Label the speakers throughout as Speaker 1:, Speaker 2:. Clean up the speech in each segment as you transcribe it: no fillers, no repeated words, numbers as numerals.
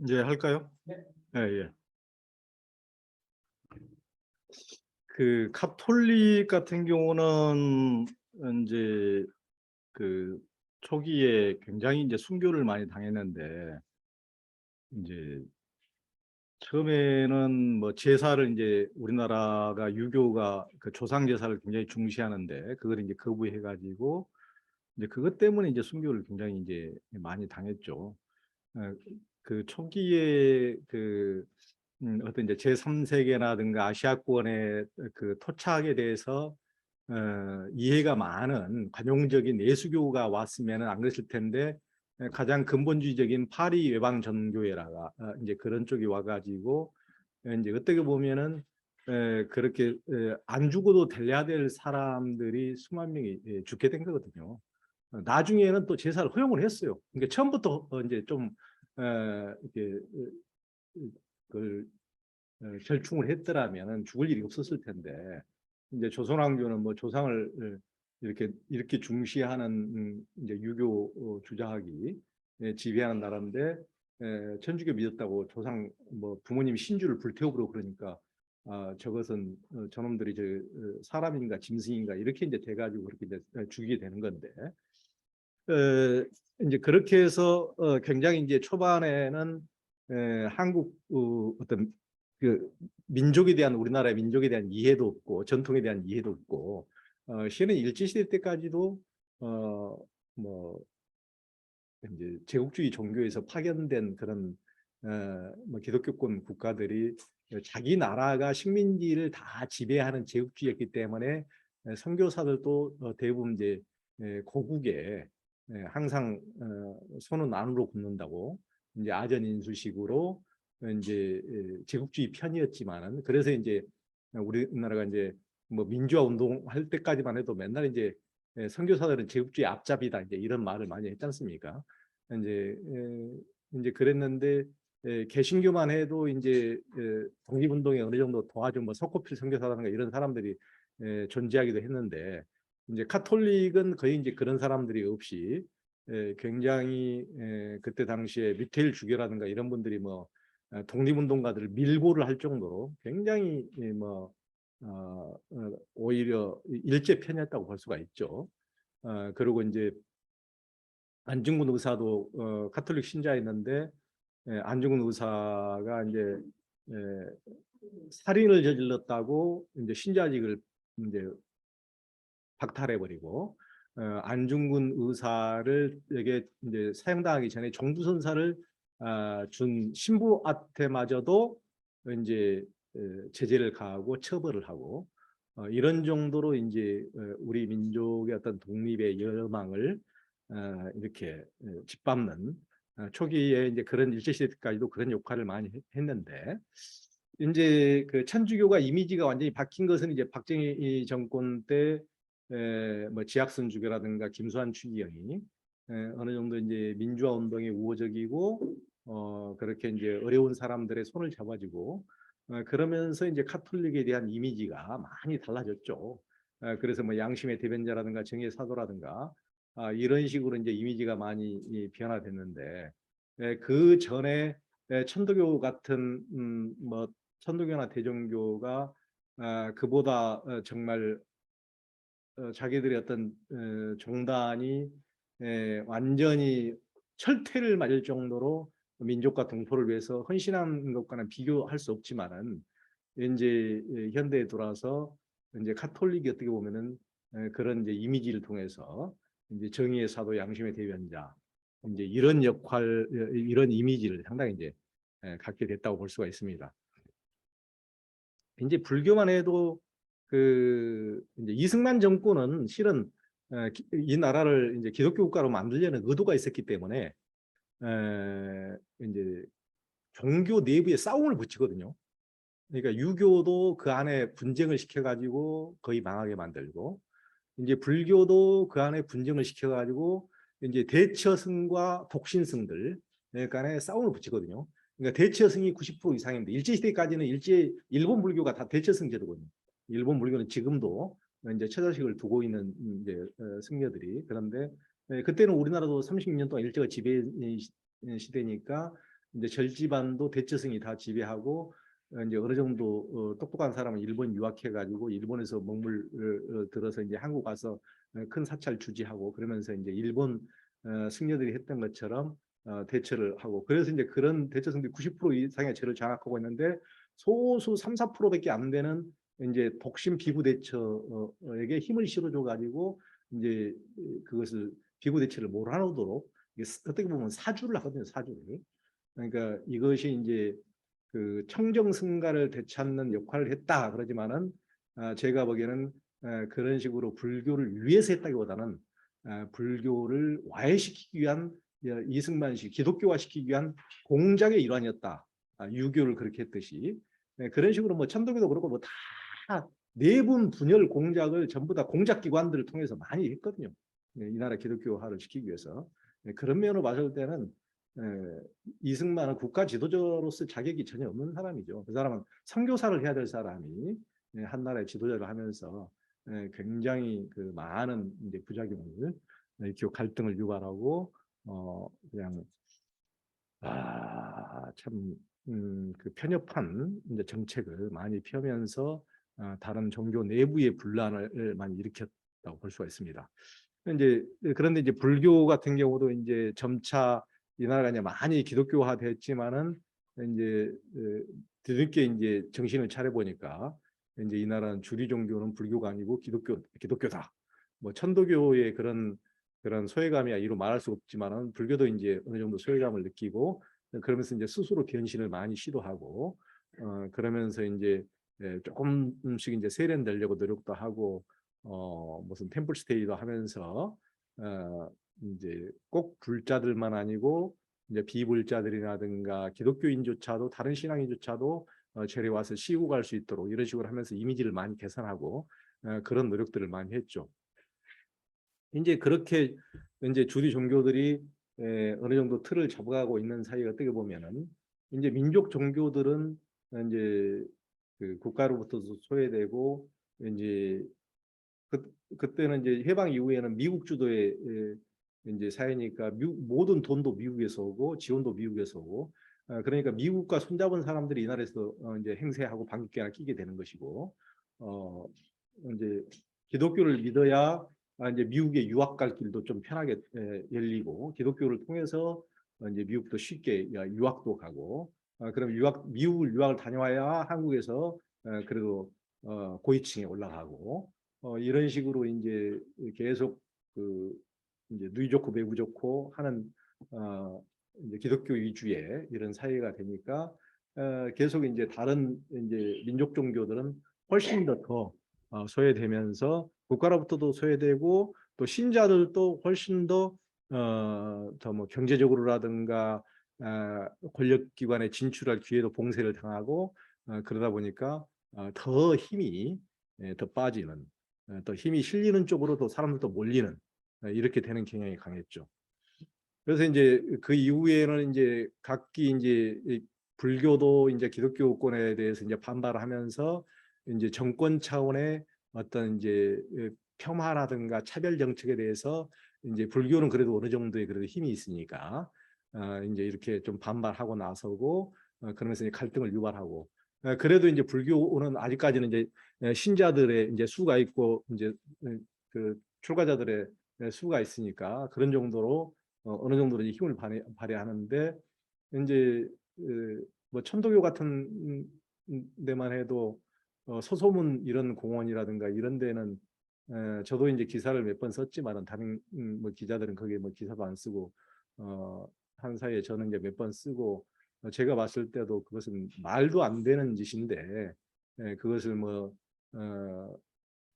Speaker 1: 이제 할까요? 예, 예. 그 카톨릭 같은 경우는 이제 그 초기에 굉장히 이제 순교를 많이 당했는데, 이제 처음에는 뭐 제사를, 이제 우리나라가 유교가 그 조상 제사를 굉장히 중시하는데 그걸 이제 거부해 가지고 이제 그것 때문에 이제 순교를 굉장히 이제 많이 당했죠. 어, 그 초기에 어떤 이제 제3세계라든가 아시아권의 그 토착에 대해서 이해가 많은 관용적인 예수교가 왔으면 안 그랬을 텐데, 가장 근본주의적인 파리 외방 전교회라가 이제 그런 쪽이 와가지고 이제 어떻게 보면은 그렇게 안 죽어도 될래야 될 사람들이 수만 명이 죽게 된 거거든요. 나중에는 또 제사를 허용을 했어요. 그러니까 처음부터 이제 좀 이렇게 그걸 절충을 했더라면 죽을 일이 없었을 텐데, 이제 조선왕조는 뭐 조상을 이렇게 중시하는 이제 유교 주자학이 지배하는 나라인데, 천주교 믿었다고 조상 뭐 부모님 신주를 불태워버리고 그러니까, 저것은 저놈들이 사람인가 짐승인가 이렇게 이제 돼가지고 그렇게 이제 죽이게 되는 건데, 이제 그렇게 해서 굉장히 이제 초반에는 한국 어떤 그 민족에 대한, 우리나라의 민족에 대한 이해도 없고 전통에 대한 이해도 없고, 실은 일제시대 때까지도 뭐 이제 제국주의 종교에서 파견된 그런 뭐 기독교권 국가들이 자기 나라가 식민지를 다 지배하는 제국주의였기 때문에 선교사들도 대부분 이제 고국에 항상 손은 안으로 굽는다고, 이제 아전인수식으로 이제 제국주의 편이었지만은, 그래서 이제 우리나라가 이제 뭐 민주화 운동할 때까지만 해도 맨날 이제 선교사들은 제국주의 앞잡이다 이제 이런 말을 많이 했지 않습니까? 이제 이제 그랬는데, 개신교만 해도 이제 독립운동에 어느 정도 도와준 뭐 석고필 선교사라든가 이런 사람들이 존재하기도 했는데, 이제 카톨릭은 거의 이제 그런 사람들이 없이 굉장히 그때 당시에 미테일 주교라든가 이런 분들이 뭐 독립운동가들을 밀고를 할 정도로 굉장히 오히려 일제 편이었다고 볼 수가 있죠. 그리고 이제 안중근 의사도 카톨릭 신자였는데, 안중근 의사가 이제 살인을 저질렀다고 이제 신자직을 이제 박탈해버리고, 안중근 의사를 에게 이제 사형당하기 전에 정부선사를 준 신부한테마저도 이제 제재를 가하고 처벌을 하고, 이런 정도로 이제 우리 민족의 어떤 독립의 열망을 이렇게 짓밟는, 초기에 이제 그런 일제시대 때까지도 그런 역할을 많이 했는데, 이제 그 천주교가 이미지가 완전히 바뀐 것은 이제 박정희 정권 때 뭐 지학선 주교라든가 김수환 추기경이 어느 정도 이제 민주화 운동에 우호적이고 그렇게 이제 어려운 사람들의 손을 잡아주고, 그러면서 이제 카톨릭에 대한 이미지가 많이 달라졌죠. 그래서 뭐 양심의 대변자라든가 정의의 사도라든가 이런 식으로 이제 이미지가 많이 변화됐는데, 그 전에 천도교 같은 뭐 천도교나 대종교가 그보다 정말 자기들의 어떤 종단이 완전히 철퇴를 맞을 정도로 민족과 동포를 위해서 헌신한 것과는 비교할 수 없지만은, 이제 현대에 돌아서 이제 카톨릭이 어떻게 보면은 그런 이제 이미지를 통해서 이제 정의의 사도, 양심의 대변자, 이제 이런 역할, 이런 이미지를 상당히 이제 갖게 됐다고 볼 수가 있습니다. 이제 불교만 해도 그 이제 이승만 정권은 실은 이 나라를 이제 기독교 국가로 만들려는 의도가 있었기 때문에 이제 종교 내부에 싸움을 붙이거든요. 그러니까 유교도 그 안에 분쟁을 시켜가지고 거의 망하게 만들고, 이제 불교도 그 안에 분쟁을 시켜가지고 이제 대처승과 독신승들 간에 싸움을 붙이거든요. 그러니까 대처승이 90% 이상인데, 일제시대까지는 일본 불교가 다 대처승 제도거든요. 일본 불교는 지금도 이제 처자식을 두고 있는 이제 승려들이. 그런데 그때는 우리나라도 30년 동안 일제가 지배 시대니까 이제 절지반도 대처성이 다 지배하고 이제 어느 정도 똑똑한 사람은 일본 유학해가지고 일본에서 먹물 들어서 이제 한국 와서 큰 사찰 주지하고 그러면서 이제 일본 승려들이 했던 것처럼 대처를 하고 그래서 이제 그런 대처성들이 90% 이상의 죄를 장악하고 있는데 소수 3, 4%밖에 안 되는 이제 독심 비구 대처에게 힘을 실어줘 가지고 이제 그것을 비구 대처를 못하도록 어떻게 보면 사주를 하거든요. 사주를. 그러니까 이것이 이제 그 청정승가를 되찾는 역할을 했다 그러지만은 제가 보기에는 그런 식으로 불교를 위해서 했다기보다는 불교를 와해시키기 위한 이승만식 기독교화시키기 위한 공작의 일환이었다. 유교를 그렇게 했듯이 그런 식으로 뭐 천도교도 그렇고 뭐 다 내분 분열 공작을 전부 다 공작 기관들을 통해서 많이 했거든요. 이 나라 기독교화를 시키기 위해서 그런 면으로 봤을 때는 이승만은 국가 지도자로서 자격이 전혀 없는 사람이죠. 그 사람은 선교사를 해야 될 사람이 한 나라의 지도자를 하면서 굉장히 그 많은 이제 부작용을 이렇게 갈등을 유발하고 그냥 참 그 편협한 이제 정책을 많이 펴면서 다른 종교 내부의 분란을 많이 일으켰다고 볼 수가 있습니다. 이제 그런데 이제 불교 같은 경우도 이제 점차 이 나라가 이제 많이 기독교화 됐지만은 이제 뒤늦게 이제 정신을 차려 보니까 이제 이 나라는 주류 종교는 불교가 아니고 기독교다. 뭐 천도교의 그런 소외감이야 이루 말할 수 없지만은 불교도 이제 어느 정도 소외감을 느끼고 그러면서 이제 스스로 변신을 많이 시도하고 그러면서 이제 조금씩 이제 세련되려고 노력도 하고 무슨 템플스테이도 하면서 이제 꼭 불자들만 아니고 이제 비불자들이라든가 기독교인조차도 다른 신앙인조차도 절에 와서 쉬고 갈 수 있도록 이런 식으로 하면서 이미지를 많이 개선하고 그런 노력들을 많이 했죠. 이제 그렇게 이제 주류 종교들이 어느 정도 틀을 잡아가고 있는 사이에 어떻게 보면은 이제 민족 종교들은 이제 그 국가로부터도 소외되고 이제 그때는 이제 해방 이후에는 미국 주도의 이제 사회니까 모든 돈도 미국에서 오고 지원도 미국에서 오고 그러니까 미국과 손잡은 사람들이 이 나라에서 이제 행세하고 방귀깨나 끼게 되는 것이고 이제 기독교를 믿어야 이제 미국에 유학 갈 길도 좀 편하게 열리고 기독교를 통해서 이제 미국도 쉽게 유학도 가고 그럼 미국을 유학을 다녀와야 한국에서 그래도 고위층에 올라가고 이런 식으로 이제 계속 그 이제 누이 좋고 매부 좋고 하는 이제 기독교 위주의 이런 사회가 되니까 계속 이제 다른 이제 민족 종교들은 훨씬 더 소외되면서 국가로부터도 소외되고 또 신자들도 훨씬 더 뭐 경제적으로라든가 권력기관에 진출할 기회도 봉쇄를 당하고 그러다 보니까 더 힘이 더 빠지는 더 힘이 실리는 쪽으로 더 사람들도 몰리는 이렇게 되는 경향이 강했죠. 그래서 이제 그 이후에는 이제 각기 이제 불교도 이제 기독교권에 대해서 이제 반발하면서 이제 정권 차원의 어떤 이제 폄하라든가 차별 정책에 대해서 이제 불교는 그래도 어느 정도의 그래도 힘이 있으니까 이제 이렇게 좀 반발하고 나서고 그러면서 이제 갈등을 유발하고 그래도 이제 불교는 아직까지는 이제 신자들의 이제 수가 있고 이제 그 출가자들의 수가 있으니까 그런 정도로 어느 정도로 힘을 발휘하는데 이제 뭐 천도교 같은 데만 해도 서소문 이런 공원이라든가 이런 데는 저도 이제 기사를 몇 번 썼지만은 다른 뭐 기자들은 거기에 뭐 기사도 안 쓰고 한 사이에 저는 이제 몇 번 쓰고 제가 봤을 때도 그것은 말도 안 되는 짓인데 그것을 뭐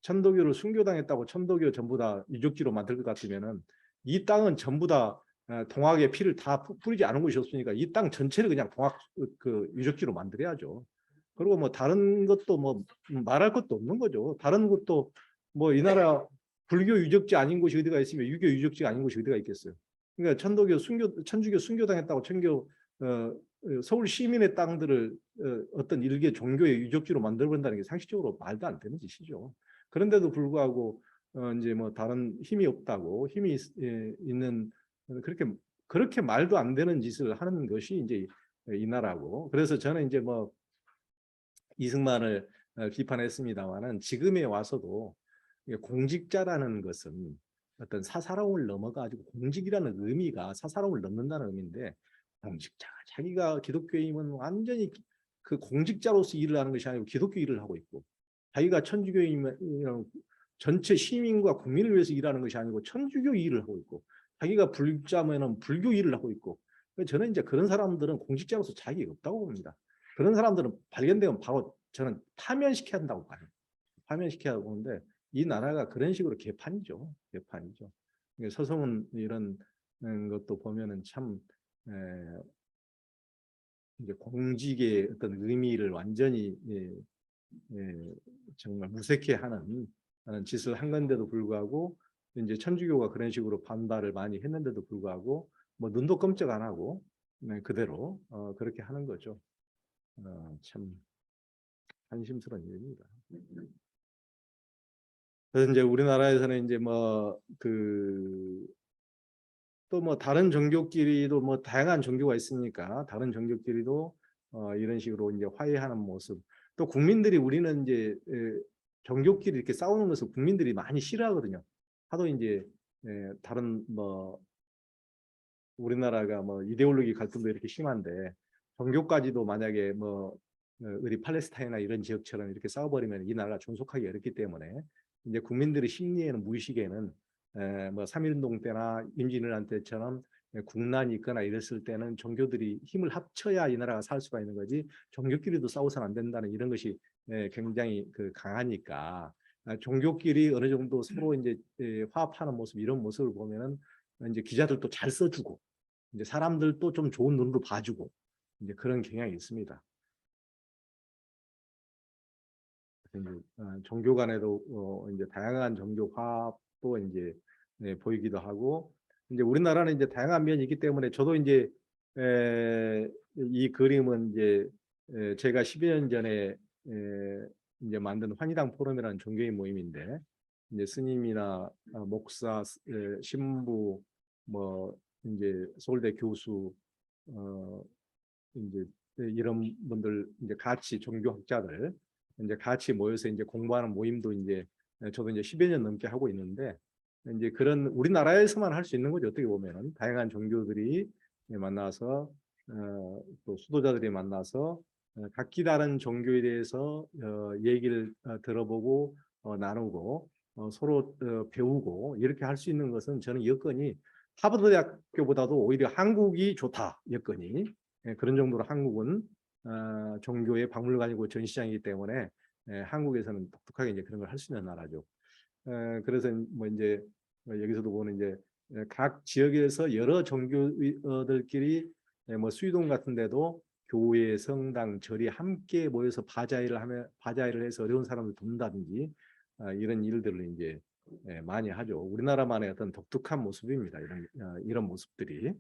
Speaker 1: 천도교를 순교당했다고 천도교 전부 다 유적지로 만들 것 같으면은 이 땅은 전부 다 동학의 피를 다 뿌리지 않은 곳이 없으니까 이 땅 전체를 그냥 동학 그 유적지로 만들어야죠. 그리고 뭐 다른 것도 뭐 말할 것도 없는 거죠. 다른 것도 뭐 이 나라 불교 유적지 아닌 곳이 어디가 있으면 유교 유적지가 아닌 곳이 어디가 있겠어요. 그러니까 천주교 순교당했다고 서울 시민의 땅들을 어떤 일개 종교의 유적지로 만들어 본다는 게 상식적으로 말도 안 되는 짓이죠. 그런데도 불구하고 이제 뭐 다른 힘이 없다고 힘이 있는 그렇게 말도 안 되는 짓을 하는 것이 이제 이 나라고. 그래서 저는 이제 뭐 이승만을 비판했습니다만은 지금에 와서도 공직자라는 것은 어떤 사사로움을 넘어가지고 공직이라는 의미가 사사로움을 넘는다는 의미인데 공직자가 자기가 기독교인은 완전히 그 공직자로서 일을 하는 것이 아니고 기독교 일을 하고 있고 자기가 천주교인이면 전체 시민과 국민을 위해서 일하는 것이 아니고 천주교 일을 하고 있고 자기가 불자면은 불교 일을 하고 있고 저는 이제 그런 사람들은 공직자로서 자격이 없다고 봅니다. 그런 사람들은 발견되면 바로 저는 파면시켜야 한다고 봐요. 파면시켜야 보는데 이 나라가 그런 식으로 개판이죠. 개판이죠. 서성은 이런 것도 보면은 참 이제 공직의 어떤 의미를 완전히 정말 무색해하는 짓을 한 건데도 불구하고 이제 천주교가 그런 식으로 반발을 많이 했는데도 불구하고 뭐 눈도 끔찍 안 하고 그대로 그렇게 하는 거죠. 참 한심스러운 일입니다. 그래서 이제 우리나라에서는 이제 뭐 또 뭐 다른 종교끼리도 뭐 다양한 종교가 있으니까 다른 종교끼리도 이런 식으로 이제 화해하는 모습. 또 국민들이 우리는 이제 종교끼리 이렇게 싸우는 것을 국민들이 많이 싫어하거든요. 하도 이제 다른 뭐 우리나라가 뭐 이데올로기 갈등도 이렇게 심한데 종교까지도 만약에 뭐 우리 팔레스타인이나 이런 지역처럼 이렇게 싸워버리면 이 나라가 존속하기 어렵기 때문에 이제 국민들의 심리에는 무의식에는 뭐 3.1운동 때나 임진왜란 때처럼 국난이 있거나 이랬을 때는 종교들이 힘을 합쳐야 이 나라가 살 수가 있는 거지 종교끼리도 싸워서는 안 된다는 이런 것이 굉장히 강하니까 종교끼리 어느 정도 서로 이제 화합하는 모습 이런 모습을 보면은 이제 기자들도 잘 써주고 이제 사람들도 좀 좋은 눈으로 봐주고 이제 그런 경향이 있습니다. 이제 종교 간에도 이제 다양한 종교 화합도 이제 보이기도 하고 이제 우리나라는 이제 다양한 면이 있기 때문에 저도 이제 이 그림은 이제 제가 10여 년 전에 이제 만든 환희당 포럼이라는 종교인 모임인데 이제 스님이나 목사, 신부, 뭐 이제 서울대 교수, 이제 이런 분들 이제 같이 종교학자들 이제 같이 모여서 이제 공부하는 모임도 이제 저도 이제 10여 년 넘게 하고 있는데 이제 그런 우리나라에서만 할 수 있는 거죠. 어떻게 보면은 다양한 종교들이 만나서 또 수도자들이 만나서 각기 다른 종교에 대해서 얘기를 들어보고 나누고 서로 배우고 이렇게 할 수 있는 것은 저는 여건이 하버드 대학교보다도 오히려 한국이 좋다. 여건이 그런 정도로 한국은 종교의 박물관이고 전시장이기 때문에 한국에서는 독특하게 이제 그런 걸 할 수 있는 나라죠. 그래서 뭐 이제 여기서도 보는 이제 각 지역에서 여러 종교들끼리 뭐 수의동 같은 데도 교회, 성당, 절이 함께 모여서 바자회를 해서 어려운 사람을 돕는다든지 이런 일들을 이제 많이 하죠. 우리나라만의 어떤 독특한 모습입니다. 이런 모습들이.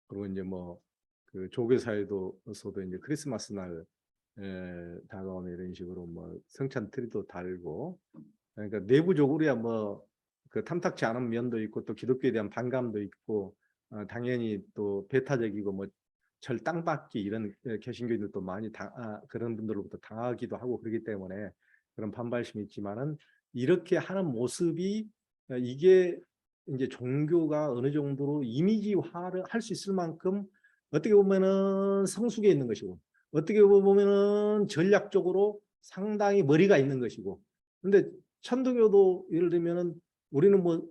Speaker 1: 그리고 이제 뭐 그 조교 사회도서도 이제 크리스마스 날 다가오는 이런 식으로 뭐 성찬 트리도 달고 그러니까 내부적으로야 뭐 그 탐탁치 않은 면도 있고 또 기독교에 대한 반감도 있고 당연히 또 배타적이고 뭐 절 땅받기 이런 개신교인들도 많이 그런 분들로부터 당하기도 하고 그렇기 때문에 그런 반발심이 있지만은 이렇게 하는 모습이 이게 이제 종교가 어느 정도로 이미지화를 할 수 있을 만큼 어떻게 보면은 성숙해 있는 것이고 어떻게 보면은 전략적으로 상당히 머리가 있는 것이고 근데 천도교도 예를 들면은 우리는 뭐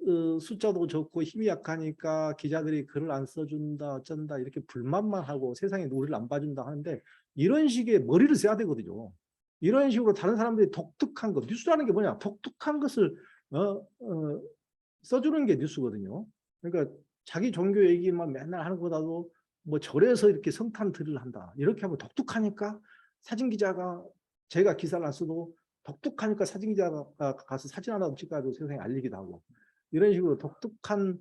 Speaker 1: 숫자도 적고 힘이 약하니까 기자들이 글을 안 써준다 어쩐다 이렇게 불만만 하고 세상에 우리를 안 봐준다 하는데 이런 식의 머리를 써야 되거든요. 이런 식으로 다른 사람들이 독특한 것 뉴스라는 게 뭐냐 독특한 것을 써주는 게 뉴스거든요. 그러니까 자기 종교 얘기만 맨날 하는 것보다도 뭐 절에서 이렇게 성탄들을 한다. 이렇게 하면 독특하니까 사진 기자가 제가 기사를 안 써도 독특하니까 사진 기자가 가서 사진 하나 찍어가지고 세상에 알리기도 하고 이런 식으로 독특한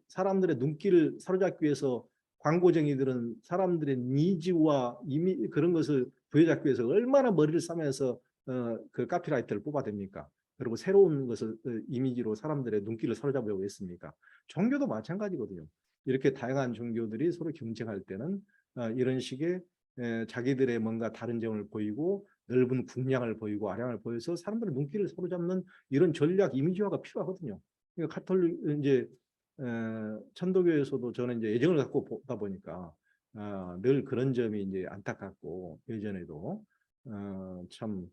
Speaker 1: 사람들의 눈길을 사로잡기 위해서 광고쟁이들은 사람들의 니즈와 이미 그런 것을 부여잡기 위해서 얼마나 머리를 싸매서 그 카피라이터를 뽑아댑니까? 그리고 새로운 것을 이미지로 사람들의 눈길을 사로잡으려고 했습니까? 종교도 마찬가지거든요. 이렇게 다양한 종교들이 서로 경쟁할 때는 이런 식의 자기들의 뭔가 다른 점을 보이고 넓은 국량을 보이고 아량을 보여서 사람들의 눈길을 사로잡는 이런 전략 이미지화가 필요하거든요. 그러니까 카톨릭 이제 천도교에서도 저는 이제 애정을 갖고 보다 보니까 늘 그런 점이 이제 안타깝고 예전에도 참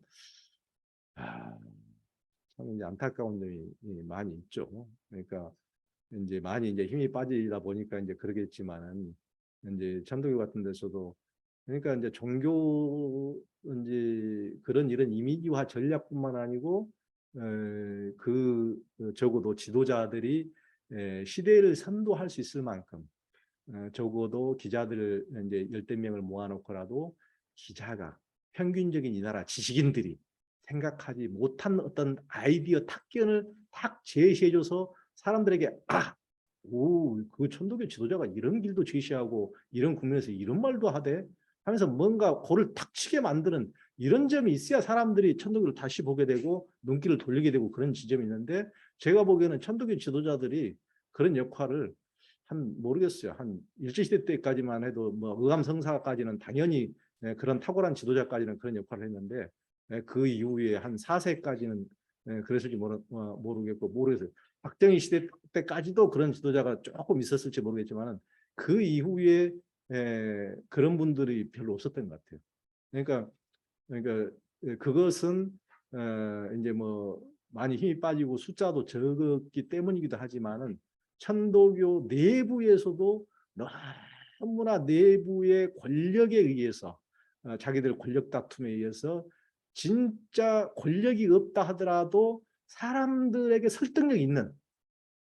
Speaker 1: 아, 참 이제 안타까운 점이 많이 있죠. 그러니까 이제 많이 이제 힘이 빠지다 보니까 이제 그러겠지만은 이제 천도교 같은 데서도 그러니까 이제 종교 이제 그런 이런 이미지화 전략뿐만 아니고 그 적어도 지도자들이 시대를 선도할 수 있을 만큼 적어도 기자들 이제 열댓 명을 모아놓고라도 기자가 평균적인 이 나라 지식인들이 생각하지 못한 어떤 아이디어 탁견을 탁 제시해줘서 사람들에게 그 천도교 지도자가 이런 길도 제시하고 이런 국면에서 이런 말도 하대 하면서 뭔가 고를 탁 치게 만드는 이런 점이 있어야 사람들이 천도교를 다시 보게 되고 눈길을 돌리게 되고 그런 지점이 있는데 제가 보기에는 천도교 지도자들이 그런 역할을 한 모르겠어요. 한 일제시대 때까지만 해도 뭐 의암성사까지는 당연히 그런 탁월한 지도자까지는 그런 역할을 했는데 그 이후에 한 4세까지는 그랬을지 모르겠고 모르겠어요. 박정희 시대 때까지도 그런 지도자가 조금 있었을지 모르겠지만 그 이후에 그런 분들이 별로 없었던 것 같아요. 그러니까 그것은 이제 뭐 많이 힘이 빠지고 숫자도 적었기 때문이기도 하지만은 천도교 내부에서도 너무나 내부의 권력에 의해서 자기들 권력 다툼에 의해서 진짜 권력이 없다 하더라도 사람들에게 설득력 있는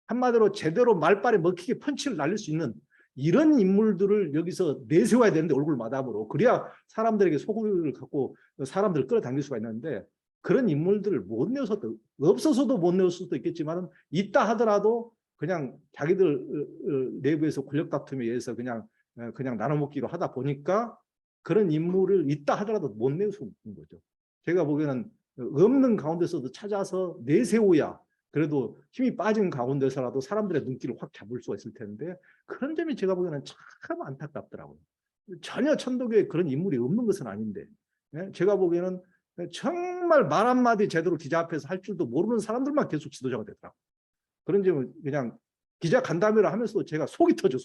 Speaker 1: 한마디로 제대로 말빨에 먹히게 펀치를 날릴 수 있는 이런 인물들을 여기서 내세워야 되는데 얼굴 마담으로 그래야 사람들에게 소구를 갖고 사람들을 끌어당길 수가 있는데 그런 인물들을 못 내서도 없어서도 못 내올 수도 있겠지만 있다 하더라도 그냥 자기들 내부에서 권력 다툼에 의해서 그냥 나눠먹기로 하다 보니까 그런 인물을 있다 하더라도 못 내올 수 있는 거죠. 제가 보기에는 없는 가운데서도 찾아서 내세워야 그래도 힘이 빠진 가운데서라도 사람들의 눈길을 확 잡을 수가 있을 텐데 그런 점이 제가 보기에는 참 안타깝더라고요. 전혀 천도교에 그런 인물이 없는 것은 아닌데 제가 보기에는 정말 말 한마디 제대로 기자 앞에서 할 줄도 모르는 사람들만 계속 지도자가 되더라고요. 그런 점은 그냥 기자 간담회를 하면서도 제가 속이 터져.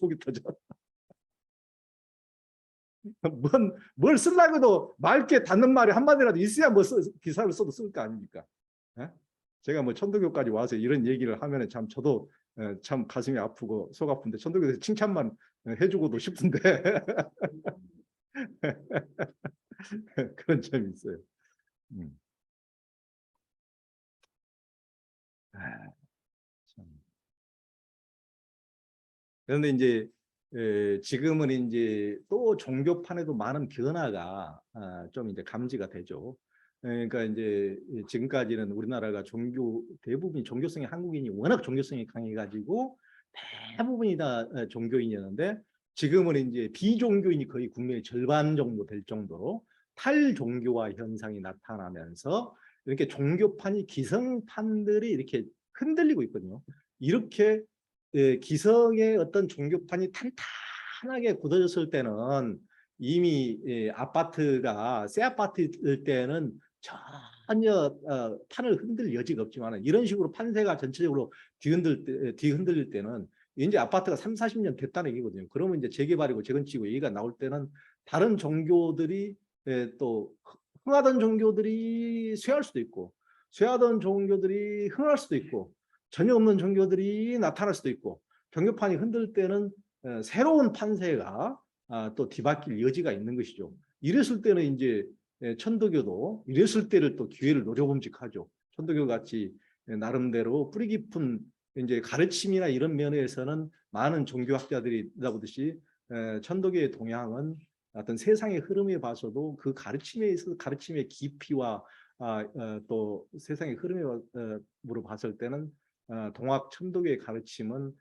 Speaker 1: 뭘 쓰려고 해도 맑게 닿는 말이 한마디라도 있어야 뭐 기사를 써도 쓸 거 아닙니까? 예? 제가 뭐 천도교까지 와서 이런 얘기를 하면 참 저도 참 가슴이 아프고 속 아픈데 천도교에서 칭찬만 해주고도 싶은데 그런 점이 있어요. 음. 아, 참. 그런데 이제 지금은 이제 또 종교판에도 많은 변화가 좀 이제 감지가 되죠. 그러니까 이제 지금까지는 우리나라가 대부분이 종교성이 한국인이 워낙 종교성이 강해가지고 대부분이 다 종교인이었는데 지금은 이제 비종교인이 거의 국민의 절반 정도 될 정도로 탈종교화 현상이 나타나면서 이렇게 종교판이 기성판들이 이렇게 흔들리고 있거든요. 이렇게 기성의 어떤 종교판이 탄탄하게 굳어졌을 때는 이미 아파트가 새 아파트일 때는 전혀 판을 흔들 여지가 없지만 이런 식으로 판세가 전체적으로 뒤흔들릴 때는 이제 아파트가 3, 40년 됐다는 얘기거든요. 그러면 이제 재개발이고 재건축이고 얘기가 나올 때는 다른 종교들이 또 흥하던 종교들이 쇠할 수도 있고 쇠하던 종교들이 흥할 수도 있고 전혀 없는 종교들이 나타날 수도 있고 종교판이 흔들 때는 새로운 판세가 또 뒤바뀔 여지가 있는 것이죠. 이랬을 때는 이제 천도교도 이랬을 때를 또 기회를 노려봄직하죠. 천도교 같이 나름대로 뿌리 깊은 이제 가르침이나 이런 면에서는 많은 종교학자들이 나보듯이 천도교의 동향은 어떤 세상의 흐름에 봐서도 그 가르침에 있어서 가르침의 깊이와 또 세상의 흐름으로 봤을 때는 동학 천도교의 가르침은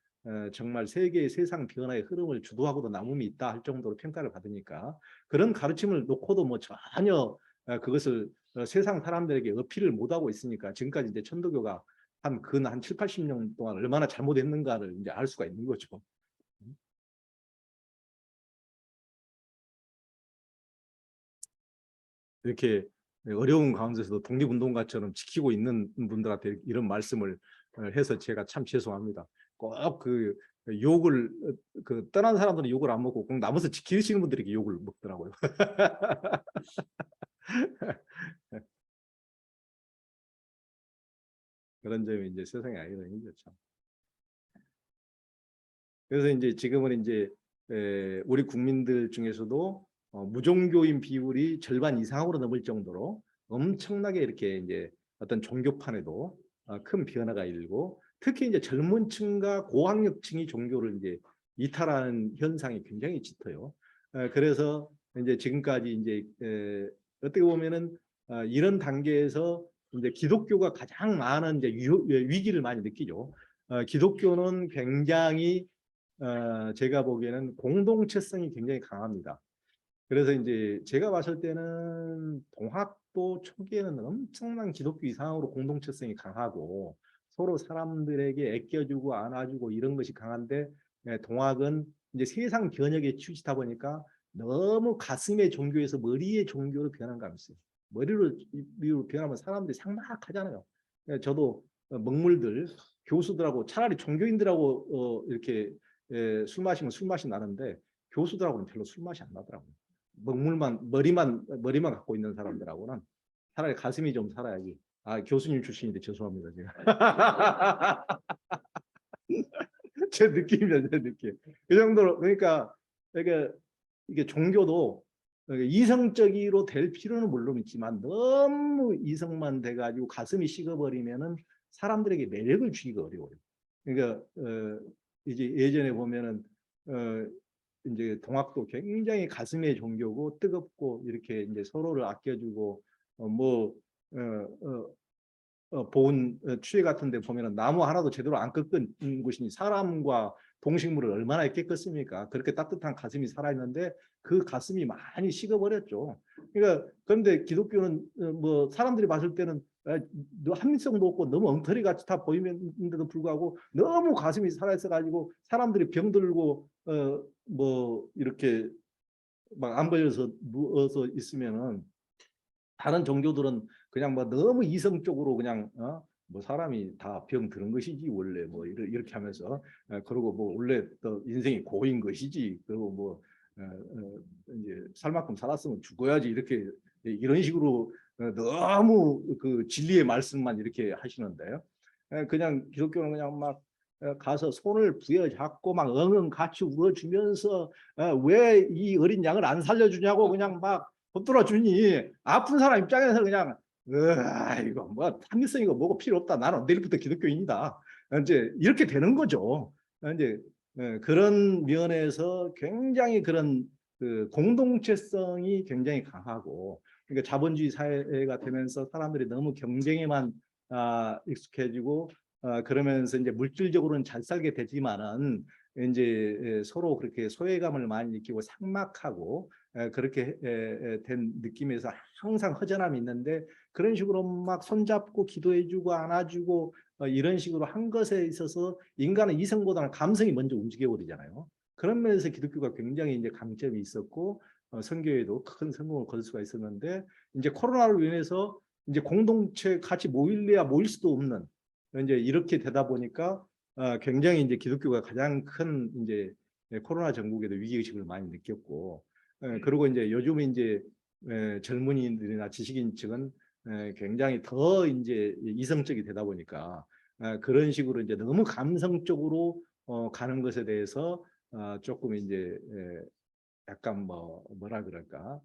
Speaker 1: 정말 세계의 세상 변화의 흐름을 주도하고도 남음이 있다 할 정도로 평가를 받으니까 그런 가르침을 놓고도 뭐 전혀 그것을 세상 사람들에게 어필을 못하고 있으니까 지금까지 이제 천도교가 한 7, 80년 동안 얼마나 잘못했는가를 이제 알 수가 있는 거죠. 이렇게 어려운 가운데서도 독립운동가처럼 지키고 있는 분들한테 이런 말씀을 해서 제가 참 죄송합니다. 꼭 그 욕을 그 떠난 사람들은 욕을 안 먹고 꼭 남아서 지키시는 분들에게 욕을 먹더라고요. 그런 점이 이제 세상의 아이러니죠, 참. 그래서 이제 지금은 이제 우리 국민들 중에서도 무종교인 비율이 절반 이상으로 넘을 정도로 엄청나게 이렇게 이제 어떤 종교판에도 큰 변화가 일고, 특히 이제 젊은 층과 고학력층이 종교를 이제 이탈하는 현상이 굉장히 짙어요. 그래서 이제 지금까지 이제 어떻게 보면은 이런 단계에서 이제 기독교가 가장 많은 이제 위기를 많이 느끼죠. 기독교는 굉장히 제가 보기에는 공동체성이 굉장히 강합니다. 그래서 이제 제가 봤을 때는 동학도 초기에는 엄청난 기독교 이상으로 공동체성이 강하고 서로 사람들에게 애껴주고 안아주고 이런 것이 강한데, 동학은 이제 세상 변혁에 치우치다 보니까 너무 가슴의 종교에서 머리의 종교로 변한 감이 있어요. 머리로 변하면 사람들이 삭막하잖아요. 저도 먹물들 교수들하고 차라리 종교인들하고 이렇게 술 마시면 술 맛이 나는데 교수들하고는 별로 술 맛이 안 나더라고요. 먹물만 머리만 갖고 있는 사람들하고는 차라리 가슴이 좀 살아야지. 아, 교수님 출신인데 죄송합니다 제가. 제 느낌이야, 제 느낌. 그 정도로. 그러니까 이게 종교도 이성적으로 될 필요는 물론 있지만 너무 이성만 돼가지고 가슴이 식어버리면은 사람들에게 매력을 주기가 어려워요. 그러니까 이제 예전에 보면은 이제 동학도 굉장히 가슴의 종교고 뜨겁고 이렇게 이제 서로를 아껴주고 보온 취해 같은 데 보면은 나무 하나도 제대로 안 꺾은 곳이니 사람과 동식물을 얼마나 깨끗습니까? 그렇게 따뜻한 가슴이 살아있는데 그 가슴이 많이 식어버렸죠. 그러니까 그런데 기독교는 뭐 사람들이 봤을 때는 합리성도 없고 너무 엉터리 같이 다 보이는데도 불구하고 너무 가슴이 살아있어 가지고 사람들이 병들고 뭐 이렇게 막 안 벌려서 누워서 있으면은 다른 종교들은 그냥 뭐 너무 이성적으로 그냥 뭐 사람이 다 병 드는 것이지 원래 뭐 이렇게 하면서 그리고 뭐 원래 또 인생이 고인 것이지, 그리고 뭐 이제 살 만큼 살았으면 죽어야지 이렇게 이런 식으로 너무 그 진리의 말씀만 이렇게 하시는데요. 그냥 기독교는 그냥 막 가서 손을 부여잡고 막 엉엉 같이 울어주면서 왜 이 어린 양을 안 살려주냐고 그냥 막 붙들어 주니 아픈 사람 입장에서 그냥 이거 뭐 합리성 이거 뭐고 필요 없다. 나는 내일부터 기독교인이다. 이제 이렇게 되는 거죠. 이제 그런 면에서 굉장히 그런 그 공동체성이 굉장히 강하고, 그러니까 자본주의 사회가 되면서 사람들이 너무 경쟁에만 익숙해지고 그러면서 이제 물질적으로는 잘 살게 되지만은 이제 서로 그렇게 소외감을 많이 느끼고 삭막하고 그렇게 된 느낌에서 항상 허전함이 있는데, 그런 식으로 막 손잡고 기도해주고 안아주고 이런 식으로 한 것에 있어서 인간은 이성보다는 감성이 먼저 움직여 버리잖아요. 그런 면에서 기독교가 굉장히 이제 강점이 있었고 선교에도 큰 성공을 거둘 수가 있었는데, 이제 코로나로 인해서 이제 공동체 같이 모일래야 모일 수도 없는 이제 이렇게 되다 보니까 굉장히 이제 기독교가 가장 큰 이제 코로나 전국에도 위기의식을 많이 느꼈고, 그리고 이제 요즘 이제 젊은이들이나 지식인층은 굉장히 더 이제 이성적이 되다 보니까 그런 식으로 이제 너무 감성적으로 가는 것에 대해서 조금 이제 약간 뭐라 그럴까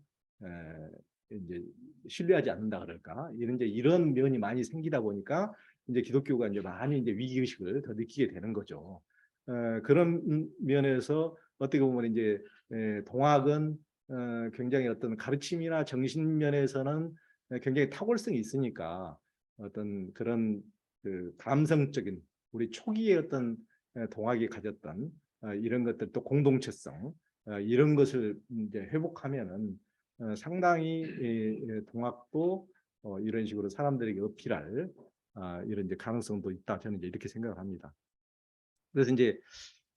Speaker 1: 이제 신뢰하지 않는다 그럴까 이런 이제 이런 면이 많이 생기다 보니까 이제 기독교가 이제 많이 이제 위기의식을 더 느끼게 되는 거죠. 그런 면에서 어떻게 보면 이제 동학은 굉장히 어떤 가르침이나 정신 면에서는 굉장히 탁월성이 있으니까 어떤 그런 그 감성적인 우리 초기의 어떤 동학이 가졌던 이런 것들 또 공동체성 이런 것을 이제 회복하면은 상당히 동학도 이런 식으로 사람들에게 어필할 이런 이제 가능성도 있다. 저는 이제 이렇게 생각을 합니다. 그래서 이제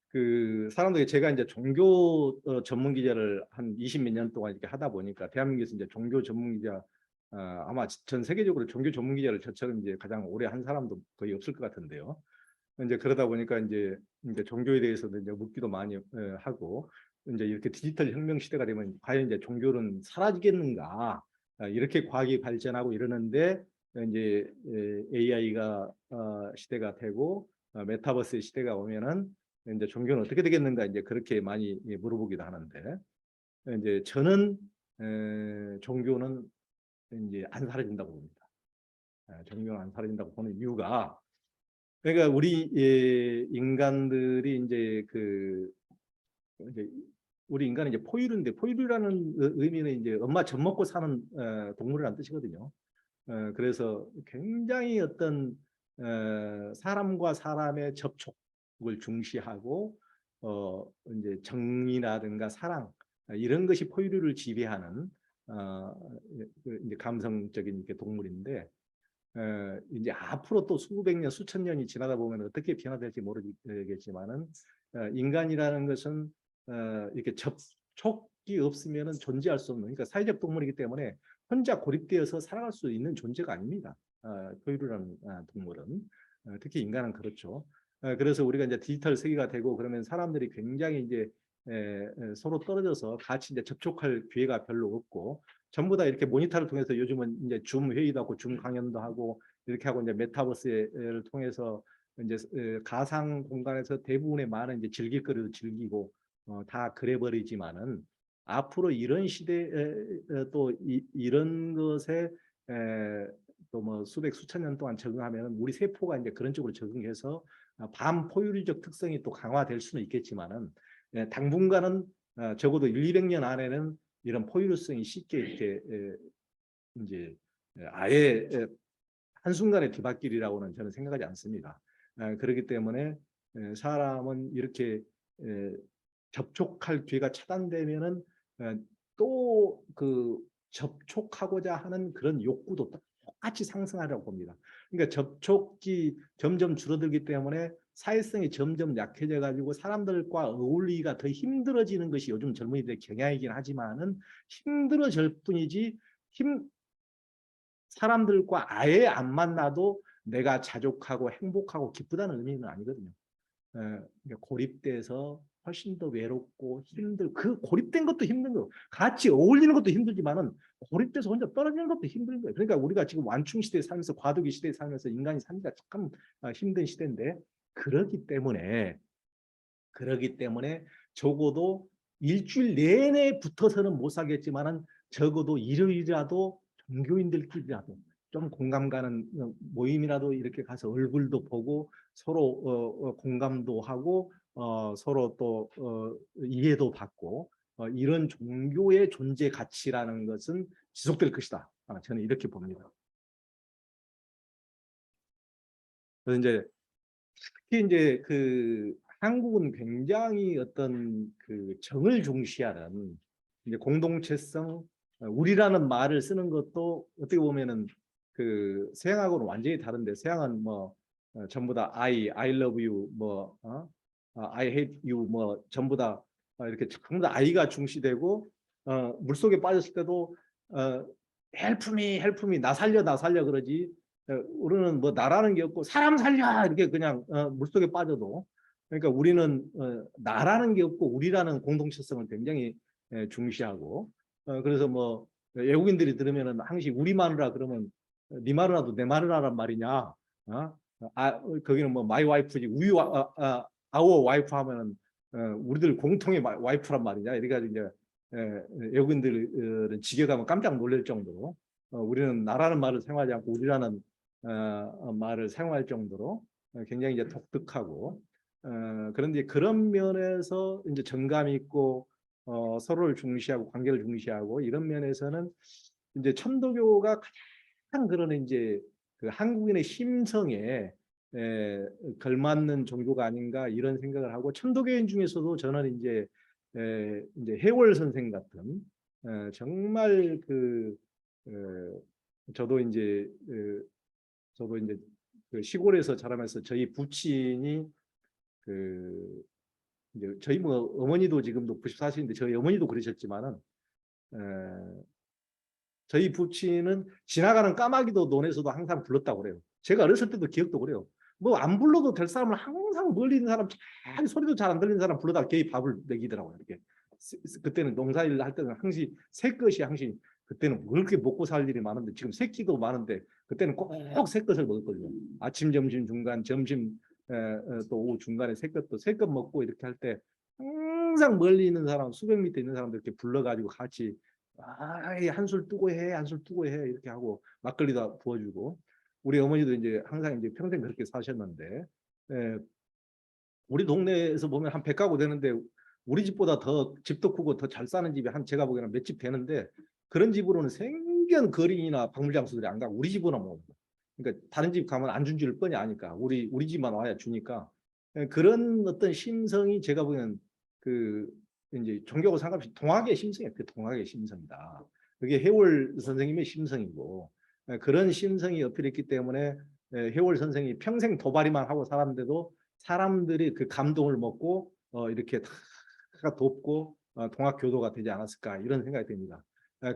Speaker 1: 그 사람들이 제가 이제 종교 전문 기자를 한 20 몇 년 동안 이렇게 하다 보니까 대한민국에서 이제 종교 전문 기자 아마 전 세계적으로 종교 전문 기자를 저처럼 이제 가장 오래 한 사람도 거의 없을 것 같은데요. 이제 그러다 보니까 이제 종교에 대해서도 이제 묻기도 많이 하고 이제 이렇게 디지털 혁명 시대가 되면 과연 이제 종교는 사라지겠는가 이렇게 과학이 발전하고 이러는데 이제 AI가 시대가 되고 메타버스 시대가 오면은 이제 종교는 어떻게 되겠는가 이제 그렇게 많이 물어보기도 하는데 이제 저는 종교는 이제 안 사라진다고 봅니다. 종교는 안 사라진다고 보는 이유가 그러니까 우리 인간들이 이제 이제 우리 인간은 이제 포유류인데 포유류라는 의미는 이제 엄마 젖 먹고 사는 동물이라는 뜻이거든요. 그래서 굉장히 어떤 사람과 사람의 접촉을 중시하고 이제 정이라든가 사랑 이런 것이 포유류를 지배하는 이제 감성적인 동물인데 이제 앞으로 또 수백 년, 수천 년이 지나다 보면 어떻게 변화될지 모르겠지만은 인간이라는 것은 이렇게 접촉이 없으면은 존재할 수 없는, 그러니까 사회적 동물이기 때문에 혼자 고립되어서 살아갈 수 있는 존재가 아닙니다. 포유류라는 동물은 특히 인간은 그렇죠. 그래서 우리가 이제 디지털 세계가 되고 그러면 사람들이 굉장히 이제 서로 떨어져서 같이 이제 접촉할 기회가 별로 없고 전부 다 이렇게 모니터를 통해서 요즘은 이제 줌 회의도 하고 줌 강연도 하고 이렇게 하고 이제 메타버스를 통해서 이제 가상 공간에서 대부분의 많은 이제 즐길 거리도 즐기고 다 그래 버리지만은 앞으로 이런 시대 또 이런 것에 또 뭐 수백 수천 년 동안 적응하면 우리 세포가 이제 그런 쪽으로 적응해서 반포유류적 특성이 또 강화될 수는 있겠지만은 당분간은 적어도 1, 200년 안에는 이런 포유류성이 쉽게 이렇게 이제 아예 한순간에 뒤바뀌리라고는 저는 생각하지 않습니다. 그렇기 때문에 사람은 이렇게 접촉할 기회가 차단되면은 또 그 접촉하고자 하는 그런 욕구도 똑같이 상승하려고 봅니다. 그러니까 접촉이 점점 줄어들기 때문에 사회성이 점점 약해져 가지고 사람들과 어울리기가 더 힘들어지는 것이 요즘 젊은이들의 경향이긴 하지만은 힘들어질 뿐이지 사람들과 아예 안 만나도 내가 자족하고 행복하고 기쁘다는 의미는 아니거든요. 고립돼서 훨씬 더 외롭고 그 고립된 것도 힘든 거예요. 같이 어울리는 것도 힘들지만은 고립돼서 혼자 떨어지는 것도 힘든 거예요. 그러니까 우리가 지금 완충 시대에 살면서 과도기 시대에 살면서 인간이 살기가 참 힘든 시대인데 그러기 때문에 적어도 일주일 내내 붙어서는 못 살겠지만은 적어도 일요일이라도 종교인들끼리라도 좀 공감 가는 모임이라도 이렇게 가서 얼굴도 보고 서로 공감도 하고 서로 또 이해도 받고 이런 종교의 존재 가치라는 것은 지속될 것이다. 저는 이렇게 봅니다. 그래서 이제 특히 이제 한국은 굉장히 어떤 정을 중시하는 이제 공동체성, 우리라는 말을 쓰는 것도 어떻게 보면은 서양하고는 완전히 다른데 서양은 뭐 전부 다 I love you, 뭐 I hate you, 뭐 전부 다 이렇게 전부 다 I가 중시되고 물속에 빠졌을 때도 help me, help me, 나 살려, 나 살려 그러지. 우리는 뭐 나라는 게 없고 사람 살려 이렇게 그냥 물속에 빠져도 그러니까 우리는 나라는 게 없고 우리라는 공동체성을 굉장히 중시하고 그래서 뭐 외국인들이 들으면은 항상 우리 마누라 그러면 네 마누라도 내 마누라란 말이냐 거기는 뭐 마이 와이프지 our 와이프 하면은 우리들 공통의 와이프란 말이냐 이래가지고 이제 외국인들은 집에 가면 깜짝 놀랄 정도로 우리는 나라는 말을 사용하지 않고 우리라는 말을 사용할 정도로 굉장히 이제 독특하고 그런데 그런 면에서 이제 정감 있고 서로를 중시하고 관계를 중시하고 이런 면에서는 이제 천도교가 가장 그런 이제 한국인의 심성에 걸맞는 종교가 아닌가 이런 생각을 하고 천도교인 중에서도 저는 이제 해월 선생 같은 정말 어, 저도 이제 저도 이제 그 시골에서 자라면서 저희 부친이 그 이제 저희 뭐 어머니도 지금도 94세인데 저희 어머니도 그러셨지만은 저희 부친은 지나가는 까마귀도 논에서도 항상 불렀다고 그래요. 제가 어렸을 때도 기억도 그래요. 뭐 안 불러도 될 사람을 항상 멀리 있는 사람, 잘 소리도 잘 안 들리는 사람 불러다 개의 밥을 먹이더라고요. 이렇게 그때는 농사일 할 때는 항시 새것이 항시 그때는 뭐 그렇게 먹고 살 일이 많은데 지금 새끼도 많은데 그때는 꼭 새것을 먹었거든요. 아침, 점심, 중간, 점심 또 오후 중간에 새것 먹고 이렇게 할 때 항상 멀리 있는 사람, 수백 미터 있는 사람들 이렇게 불러가지고 같이 한술 뜨고 해, 한술 뜨고 해 이렇게 하고 막걸리도 부어주고 우리 어머니도 이제 항상 이제 평생 그렇게 사셨는데 우리 동네에서 보면 한 100가구 되는데 우리 집보다 더 집도 크고 더 잘 사는 집이 한 제가 보기에는 몇 집 되는데 그런 집으로는 생전 거린이나 박물장수들이 안 가고 우리 집으로만 오고 그러니까 다른 집 가면 안 준 줄 뻔히 아니까 우리 집만 와야 주니까 그런 어떤 심성이 제가 보기에는 그 이제 종교하고 상관없이 동학의 심성이에요. 그 동학의 심성이다. 그게 해월 선생님의 심성이고 그런 심성이 어필했기 때문에 해월 선생이 평생 도발이만 하고 살았는데도 사람들이 그 감동을 먹고 이렇게 다 돕고 동학 교도가 되지 않았을까 이런 생각이 듭니다.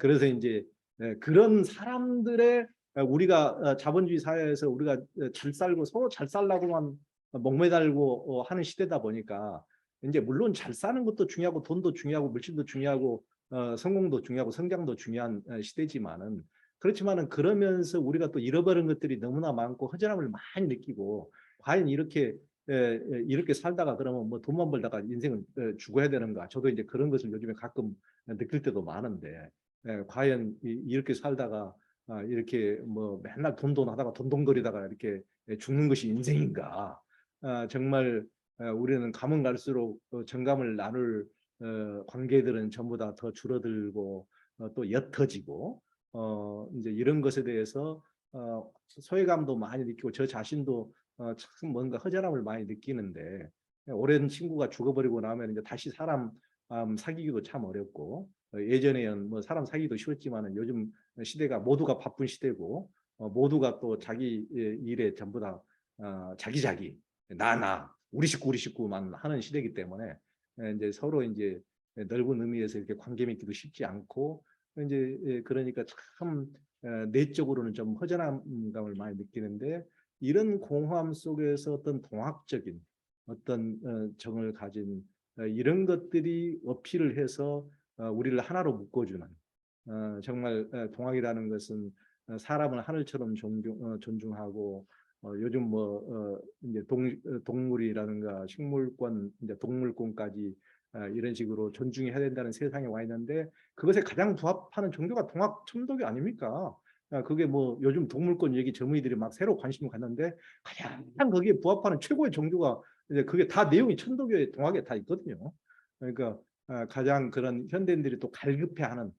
Speaker 1: 그래서 이제 그런 사람들의 우리가 자본주의 사회에서 우리가 잘 살고 서로 잘 살라고만 목매달고 하는 시대다 보니까 이제 물론 잘 사는 것도 중요하고 돈도 중요하고 물질도 중요하고 성공도 중요하고 성장도 중요한 시대지만은 그렇지만은 그러면서 우리가 또 잃어버린 것들이 너무나 많고 허전함을 많이 느끼고 과연 이렇게 살다가 그러면 뭐 돈만 벌다가 인생을 죽어야 되는가? 저도 이제 그런 것을 요즘에 가끔 느낄 때도 많은데 과연 이렇게 살다가 이렇게 뭐 맨날 돈돈 하다가 돈돈거리다가 이렇게 죽는 것이 인생인가? 정말 우리는 가면 갈수록 정감을 나눌 관계들은 전부 다 더 줄어들고 또 옅어지고 이제 이런 것에 대해서 소외감도 많이 느끼고 저 자신도 참 뭔가 허전함을 많이 느끼는데 오랜 친구가 죽어버리고 나면 이제 다시 사람 사귀기도 참 어렵고 예전에는 뭐 사람 사귀기도 쉬웠지만은 요즘 시대가 모두가 바쁜 시대고 모두가 또 자기 일에 전부 다 자기 우리 식구만 하는 시대이기 때문에 이제 서로 이제 넓은 의미에서 이렇게 관계 맺기도 쉽지 않고 이제 그러니까 참 내적으로는 좀 허전함감을 많이 느끼는데 이런 공허함 속에서 어떤 동학적인 어떤 정을 가진 이런 것들이 어필을 해서 우리를 하나로 묶어주는 정말 동학이라는 것은 사람을 하늘처럼 존중하고 요즘 뭐 이제 동물이라든가 식물권 이제 동물권까지 이런 식으로 존중해야 된다는 세상에 와 있는데 그것에 가장 부합하는 종교가 동학 천도교 아닙니까? 그게 뭐 요즘 동물권 얘기 젊은이들이 막 새로 관심을 갖는데 가장 거기에 부합하는 최고의 종교가 이제 그게 다 내용이 천도교의 동학에 다 있거든요. 그러니까 가장 그런 현대인들이 또 갈급해하는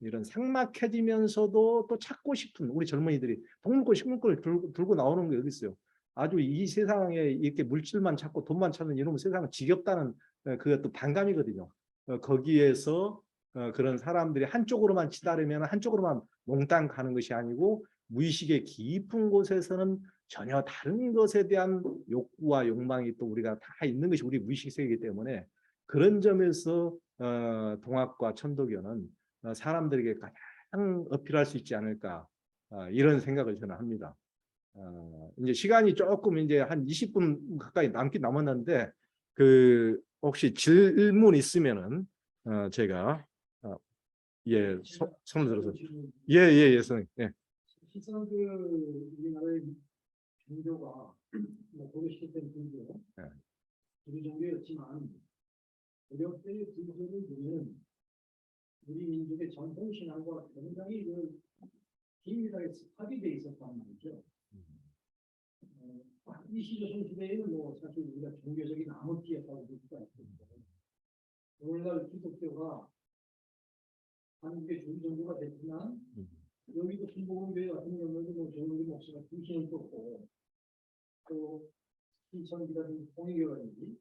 Speaker 1: 이런 삭막해지면서도 또 찾고 싶은 우리 젊은이들이 동물권, 식물권을 들고 나오는 게 어디 있어요? 아주 이 세상에 이렇게 물질만 찾고 돈만 찾는 이런 세상은 지겹다는 그것도 반감이거든요. 거기에서 그런 사람들이 한쪽으로만 치달으면 한쪽으로만 몽땅 가는 것이 아니고 무의식의 깊은 곳에서는 전혀 다른 것에 대한 욕구와 욕망이 또 우리가 다 있는 것이 우리 무의식 세계이기 때문에 그런 점에서 동학과 천도교는 사람들에게 가장 어필할 수 있지 않을까 이런 생각을 저는 합니다. 이제 시간이 조금 이제 한 20분 가까이 남긴 남았는데 그 혹시 질문 있으면은 제가 예 손을 들어서 예예예 선생님 예.
Speaker 2: 실상 그 우리나라의 종교가 뭐 고려시켰던 종교, 우리 종교였지만 고려 때의 불교를 보면 우리 민족의 전통 신앙과 굉장히 그 긴밀하게 합의돼 있었단 말이죠. 이 시조선 시대에는 뭐 사실 우리가 종교적인 암흑기였다고 볼 수가 있습니다. 오늘날 기독교가 한국의 주요 종교가 됐지만 여기도 순복음교회 같은 경우에도 뭐 정우리 목사가 중심을 뒀고 또 신천지라든지 통일교라든지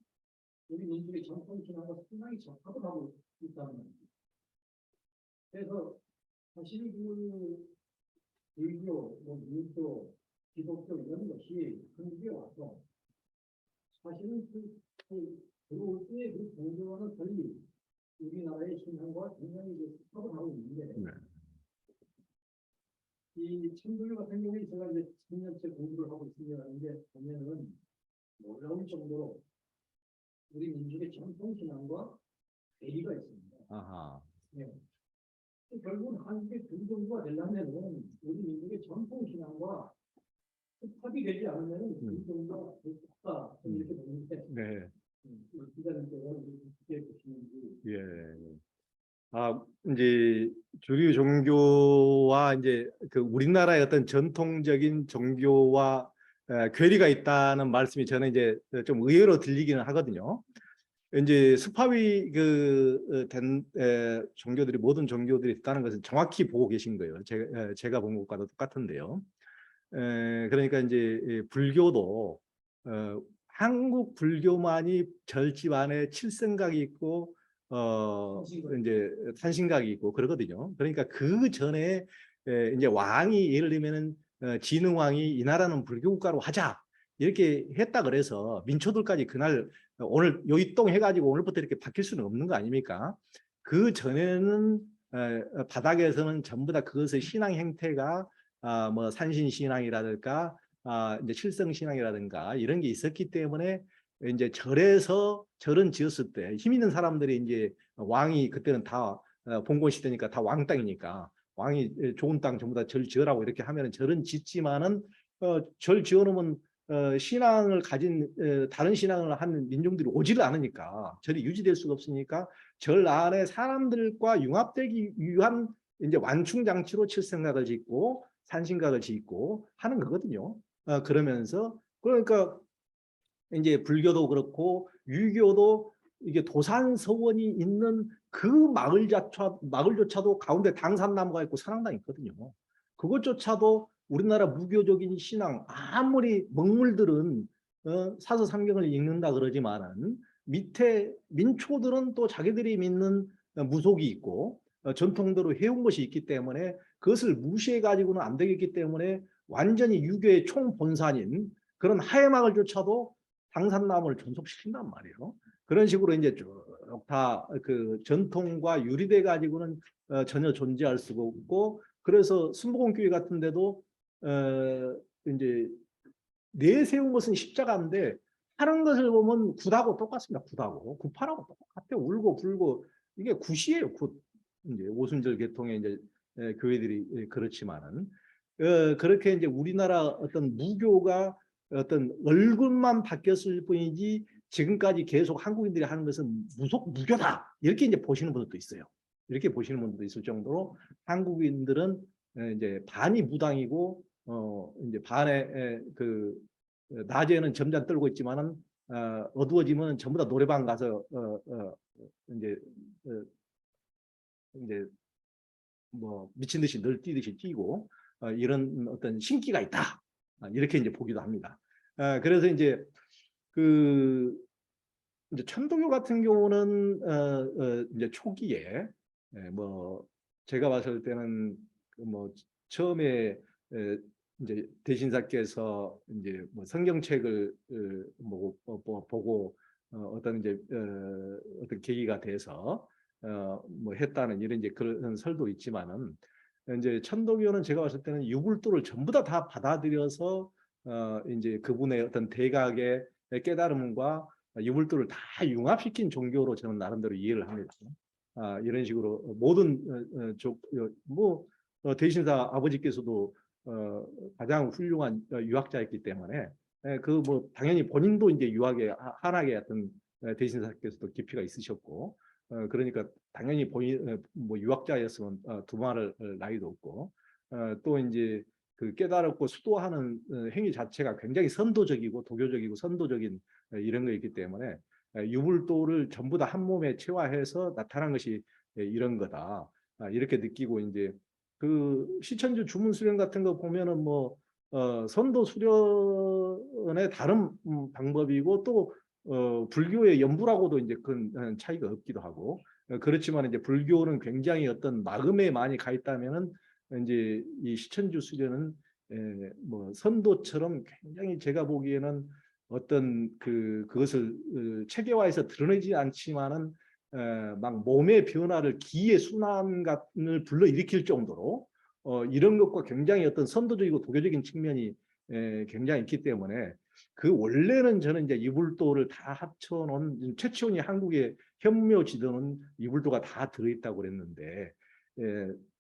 Speaker 2: 우리 민족의 전통 신앙과 상당히 접합을 하고 있다는 말입니다. 그래서 사실 불교, 뭐 유교, 기독교 이런 것이 한국에 와서 사실은 들어올 때 그 종교와는 달리 우리나라의 신앙과 굉장히 스탑을 하고 있는데
Speaker 1: 네.
Speaker 2: 이 천도교 같은 경우에 제가 이제 3년째 공부를 하고 있습니다는데 보면은 놀라운 정도로 우리 민족의 전통 신앙과 괴리가 있습니다.
Speaker 1: 아하.
Speaker 2: 네. 결국은 한국의 불종교가 되려면 우리 민족의 전통 신앙과 합이 되지 않으면 불종교가 될 수 없다 이렇게 보는데
Speaker 1: 네.
Speaker 2: 기자님께서는 어떻게 보시는지.
Speaker 1: 예. 아, 이제 주류 종교와 이제 그 우리나라의 어떤 전통적인 종교와 괴리가 있다는 말씀이 저는 이제 좀 의외로 들리기는 하거든요. 이제 수파위 된 종교들이 모든 종교들이 있다는 것은 정확히 보고 계신 거예요. 제가 본 것과도 똑같은데요. 그러니까 이제 불교도 한국 불교만이 절집 안에 칠성각이 있고 이제 산신각이 있고 그러거든요. 그러니까 그 전에 이제 왕이 예를 들면은 진흥왕이 이 나라는 불교 국가로 하자 이렇게 했다 그래서 민초들까지 그날 오늘 요이동 해가지고 오늘부터 이렇게 바뀔 수는 없는 거 아닙니까? 그 전에는 바닥에서는 전부 다 그것의 신앙 행태가 뭐 산신신앙이라든가 이제 칠성신앙이라든가 이런 게 있었기 때문에 이제 절은 지었을 때 힘 있는 사람들이 이제 왕이 그때는 다 봉건 시대니까 다 왕 땅이니까 왕이 좋은 땅 전부 다 절 지으라고 이렇게 하면은 절은 짓지만은 절 지어놓으면 신앙을 가진 다른 신앙을 하는 민중들이 오지를 않으니까 절이 유지될 수가 없으니까 절 안에 사람들과 융합되기 위한 이제 완충 장치로 칠성각을 짓고 산신각을 짓고 하는 거거든요. 그러면서 그러니까 이제 불교도 그렇고 유교도 이게 도산서원이 있는 그 마을조차도 가운데 당산나무가 있고 선앙당이 있거든요. 그것조차도 우리나라 무교적인 신앙 아무리 먹물들은 사서삼경을 읽는다 그러지만은 밑에 민초들은 또 자기들이 믿는 무속이 있고 전통대로 해온 것이 있기 때문에 그것을 무시해 가지고는 안 되겠기 때문에 완전히 유교의 총본산인 그런 하회마을조차도 당산나무를 존속시킨단 말이에요. 그런 식으로 이제 쭉 다 그 전통과 유리돼 가지고는 전혀 존재할 수가 없고 그래서 순복음교회 같은 데도 이제 내세운 것은 십자가인데 하는 것을 보면 굿하고 똑같습니다. 굿하고 굿파라고 똑같아 울고 불고 이게 굿이에요. 굿 이제 오순절 계통의 이제 교회들이 그렇지만은 그렇게 이제 우리나라 어떤 무교가 어떤 얼굴만 바뀌었을 뿐이지 지금까지 계속 한국인들이 하는 것은 무교다 이렇게 이제 보시는 분들도 있어요. 이렇게 보시는 분들도 있을 정도로 한국인들은 이제 반이 무당이고 이제 반에 그 낮에는 점잔 떨고 있지만은 어두워지면 전부 다 노래방 가서 이제 이제 뭐 미친 듯이 늘 뛰듯이 뛰고 이런 어떤 신기가 있다 이렇게 이제 보기도 합니다. 그래서 이제 그 이제 천도교 같은 경우는 이제 초기에 뭐 제가 봤을 때는 그뭐 처음에 이제 대신사께서 이제 뭐 성경책을 보고 어떤 이제 어떤 계기가 돼서 뭐 했다는 이런 이제 그런 설도 있지만은 이제 천도교는 제가 봤을 때는 유불도를 전부 다 받아들여서 이제 그분의 어떤 대각의 깨달음과 유불도를 다 융합시킨 종교로 저는 나름대로 이해를 합니다. 이런 식으로 모든 뭐 대신사 아버지께서도 가장 훌륭한 유학자였기 때문에 그 뭐 당연히 본인도 이제 유학의 한학의 어떤 대신사께서도 깊이가 있으셨고 그러니까 당연히 본인 뭐 유학자였으면 두말할 나이도 없고 또 이제 그 깨달았고 수도하는 행위 자체가 굉장히 선도적이고 도교적이고 선도적인 이런 거있기 때문에 유불도를 전부 다 한 몸에 체화해서 나타난 것이 이런 거다 이렇게 느끼고 이제 그 시천주 주문 수련 같은 거 보면은 뭐 선도 수련의 다른 방법이고 또 불교의 연부라고도 이제 그 차이가 없기도 하고 그렇지만 이제 불교는 굉장히 어떤 마음에 많이 가 있다면은 이제 이 시천주 수련은 뭐 선도처럼 굉장히 제가 보기에는 어떤 그것을 체계화해서 드러내지 않지만은 막 몸의 변화를 기의 순환을 불러일으킬 정도로 이런 것과 굉장히 어떤 선도적이고 도교적인 측면이 굉장히 있기 때문에 그 원래는 저는 이제 이불도를 다 합쳐놓은 최치원이 한국의 현묘 지도는 이불도가 다 들어있다고 그랬는데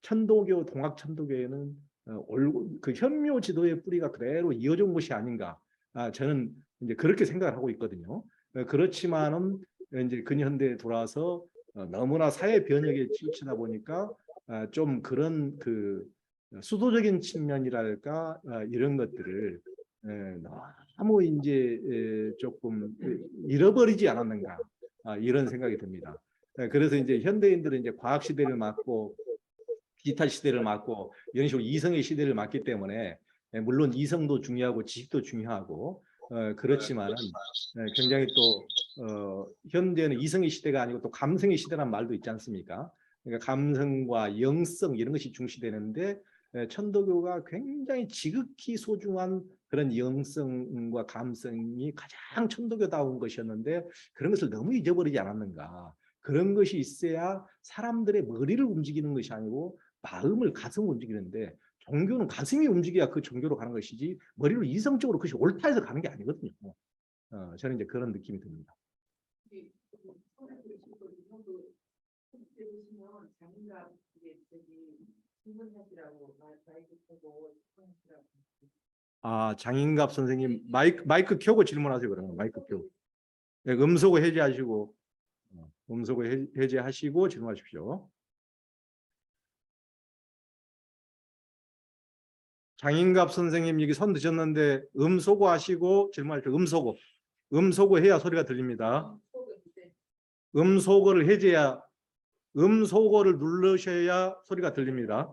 Speaker 1: 천도교 동학 천도교에는 그 현묘 지도의 뿌리가 그대로 이어진 것이 아닌가 저는 이제 그렇게 생각을 하고 있거든요. 그렇지만은 이제 근현대에 돌아서 너무나 사회 변혁에 치우치다 보니까 좀 그런 그 수도적인 측면이랄까 이런 것들을 너무 이제 조금 잃어버리지 않았는가 이런 생각이 듭니다. 그래서 이제 현대인들은 이제 과학 시대를 맞고 디지털 시대를 맞고 이런 식으로 이성의 시대를 맞기 때문에 물론 이성도 중요하고 지식도 중요하고 그렇지만은 굉장히 또 현대는 이성의 시대가 아니고 또 감성의 시대란 말도 있지 않습니까? 그러니까 감성과 영성 이런 것이 중시되는데 천도교가 굉장히 지극히 소중한 그런 영성과 감성이 가장 천도교다운 것이었는데 그런 것을 너무 잊어버리지 않았는가. 그런 것이 있어야 사람들의 머리를 움직이는 것이 아니고 마음을 가슴을 움직이는데 종교는 가슴이 움직여야 그 종교로 가는 것이지 머리로 이성적으로 그것이 옳다 해서 가는 게 아니거든요. 저는 이제 그런 느낌이 듭니다. 장인갑 선생님 마이크 켜고 질문하세요. 그러면 마이크 켜고 네, 음소거 해제하시고 해제하시고 질문하십시오. 장인갑 선생님 여기 손 드셨는데 음소거 하시고 질문하십시오. 음소거 해야 소리가 들립니다. 음소거를 해제해야 음소거를 누르셔야 소리가 들립니다.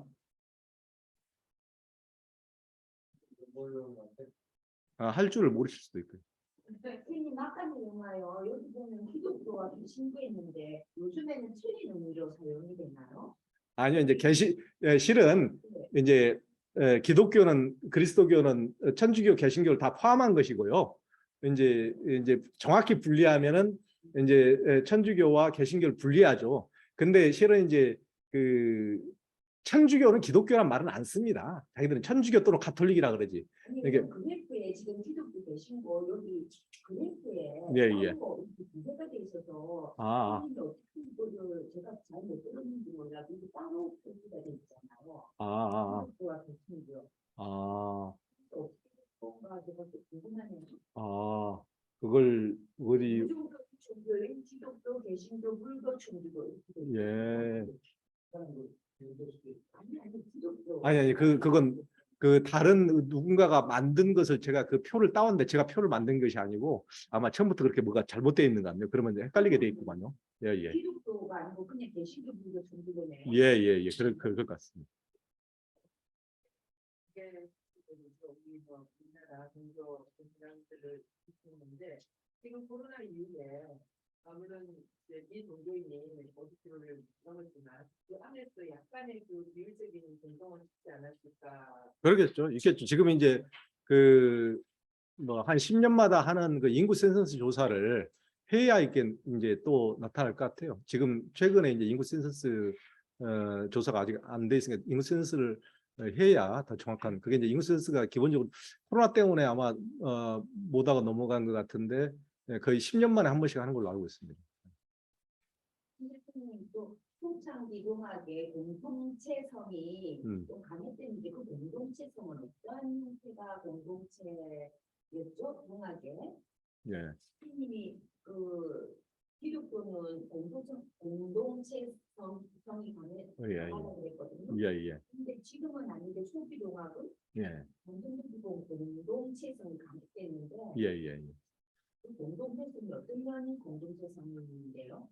Speaker 1: 할 줄을 모르실 수도 있고요.
Speaker 3: 선생님 아까는 영화요. 여기 보면 기독교가 신고했는데 요즘에는 틀린 의미로 사용이 되나요?
Speaker 1: 아니요, 이제 실은 이제 기독교는 그리스도교는 천주교, 개신교를 다 포함한 것이고요. 이제 정확히 분리하면은 이제 천주교와 개신교를 분리하죠. 근데 실은 이제 그 천주교는 기독교란 말은 안 씁니다. 자기들은 천주교 또는 가톨릭이라 그러지.
Speaker 3: 아니
Speaker 1: 이게
Speaker 3: 그래프에 지금 기독교 계신고 여기 그래프에
Speaker 1: 예.
Speaker 3: 부재가 돼 있어서 선생님이 어떻게 이거를 제가 잘 못 들었는지 몰라도 이게 따로 표시가 돼 있잖아요. 기독교와 개신교. 어떻게 뭔가 제가 좀 궁금하네요.
Speaker 1: 그걸 우리
Speaker 3: 무宗종교인 기독교, 개신교, 불교, 천주교
Speaker 1: 예.
Speaker 3: 아니
Speaker 1: 그건 그 다른 누군가가 만든 것을 제가 그 표를 따왔는데 제가 표를 만든 것이 아니고 아마 처음부터 그렇게 뭐가 잘못되어 있는 것 같네요. 그러면 헷갈리게 돼 있구만요. 예.
Speaker 3: 기독교가 아니고 그냥 개신교, 불교, 천주교네.
Speaker 1: 예. 그럴 것 같습니다.
Speaker 4: 이게 우리 우리나라 종교 신앙들을 지키는데 지금 코로나 이후에 아무런 비종교인이 어디를 넘었지만 그 안에서 약간의 그 비율적인 변동은 있지 않았을까?
Speaker 1: 그러겠죠. 있겠죠. 지금 이제 그 뭐 한 10년마다 하는 그 인구 센서스 조사를 해야 이게 이제 또 나타날 것 같아요. 지금 최근에 이제 인구 센서스 조사가 아직 안 돼 있으니까 인구 센서스를 해야 더 정확한 그게 이제 인구 센서스가 기본적으로 코로나 때문에 아마 못하고 넘어간 것 같은데 거의 10년 만에 한 번씩 하는 걸로 알고 있습니다.
Speaker 3: 선생님도 통창비공학의 공동체성이 좀 강했는데 그 공동체성은 어떤 형태가 공동체였죠? 공학에
Speaker 1: 예.
Speaker 3: 선생님이 그 기독교는 공동체성이 강했다고 그랬거든요.
Speaker 1: 예.
Speaker 3: 근데 지금은 아닌데 초기공학은 공동체성이 강했대는데
Speaker 1: 예.
Speaker 3: 그 공동체성이 어떤 면이 공동체성인데요?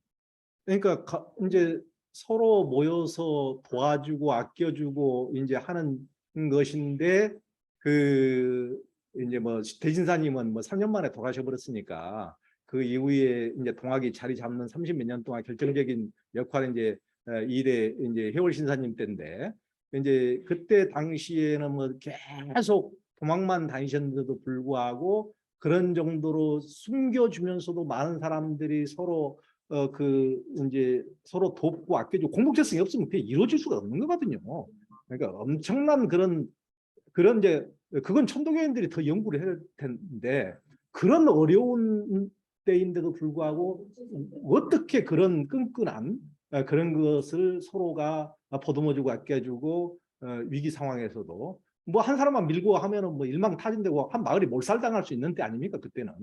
Speaker 1: 그러니까 이제 서로 모여서 도와주고 아껴주고 이제 하는 것인데 그 이제 뭐 대진사님은 뭐 3년 만에 돌아가셔 버렸으니까 그 이후에 이제 동학이 자리 잡는 30몇 년 동안 결정적인 역할은 이제 이래 이제 해월 신사님 때인데 이제 그때 당시에는 뭐 계속 도망만 다니셨는데도 불구하고 그런 정도로 숨겨주면서도 많은 사람들이 서로 그 이제 서로 돕고 아껴주고 공동체성이 없으면 그게 이루어질 수가 없는 거거든요. 그러니까 엄청난 그런 이제 그건 천도교인들이 더 연구를 해야 될 텐데 그런 어려운 때인데도 불구하고 어떻게 그런 끈끈한 그런 것을 서로가 보듬어주고 아껴주고 위기 상황에서도 뭐 한 사람만 밀고 하면은 뭐 일망타진되고 한 마을이 몰살당할 수 있는 때 아닙니까 그때는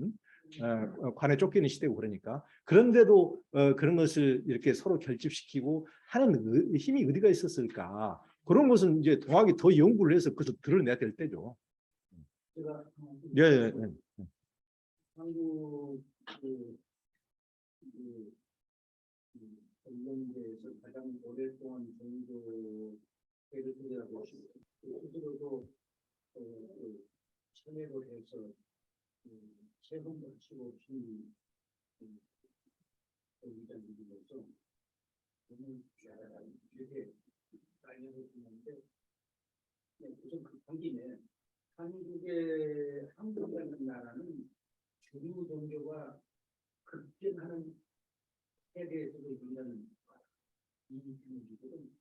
Speaker 1: 관에 쫓기는 시대고 그러니까 그런데도 그런 것을 이렇게 서로 결집시키고 하는 힘이 어디가 있었을까 그런 것은 이제 동학이 더 연구를 해서 그것을 드러내야 될 때죠.
Speaker 2: 제가
Speaker 1: 예.
Speaker 2: 한국 언론계에서 가장 오랫동안 종교회를 소개하고 스스로도 참여를 해서 세금 거치고 오신 의장님으로서 오늘 이렇게 알려져 주는데 우선 급한 김에 한국이라는 나라는 주류 종교가 급변하는 세대에서도 있는 이 분위기거든.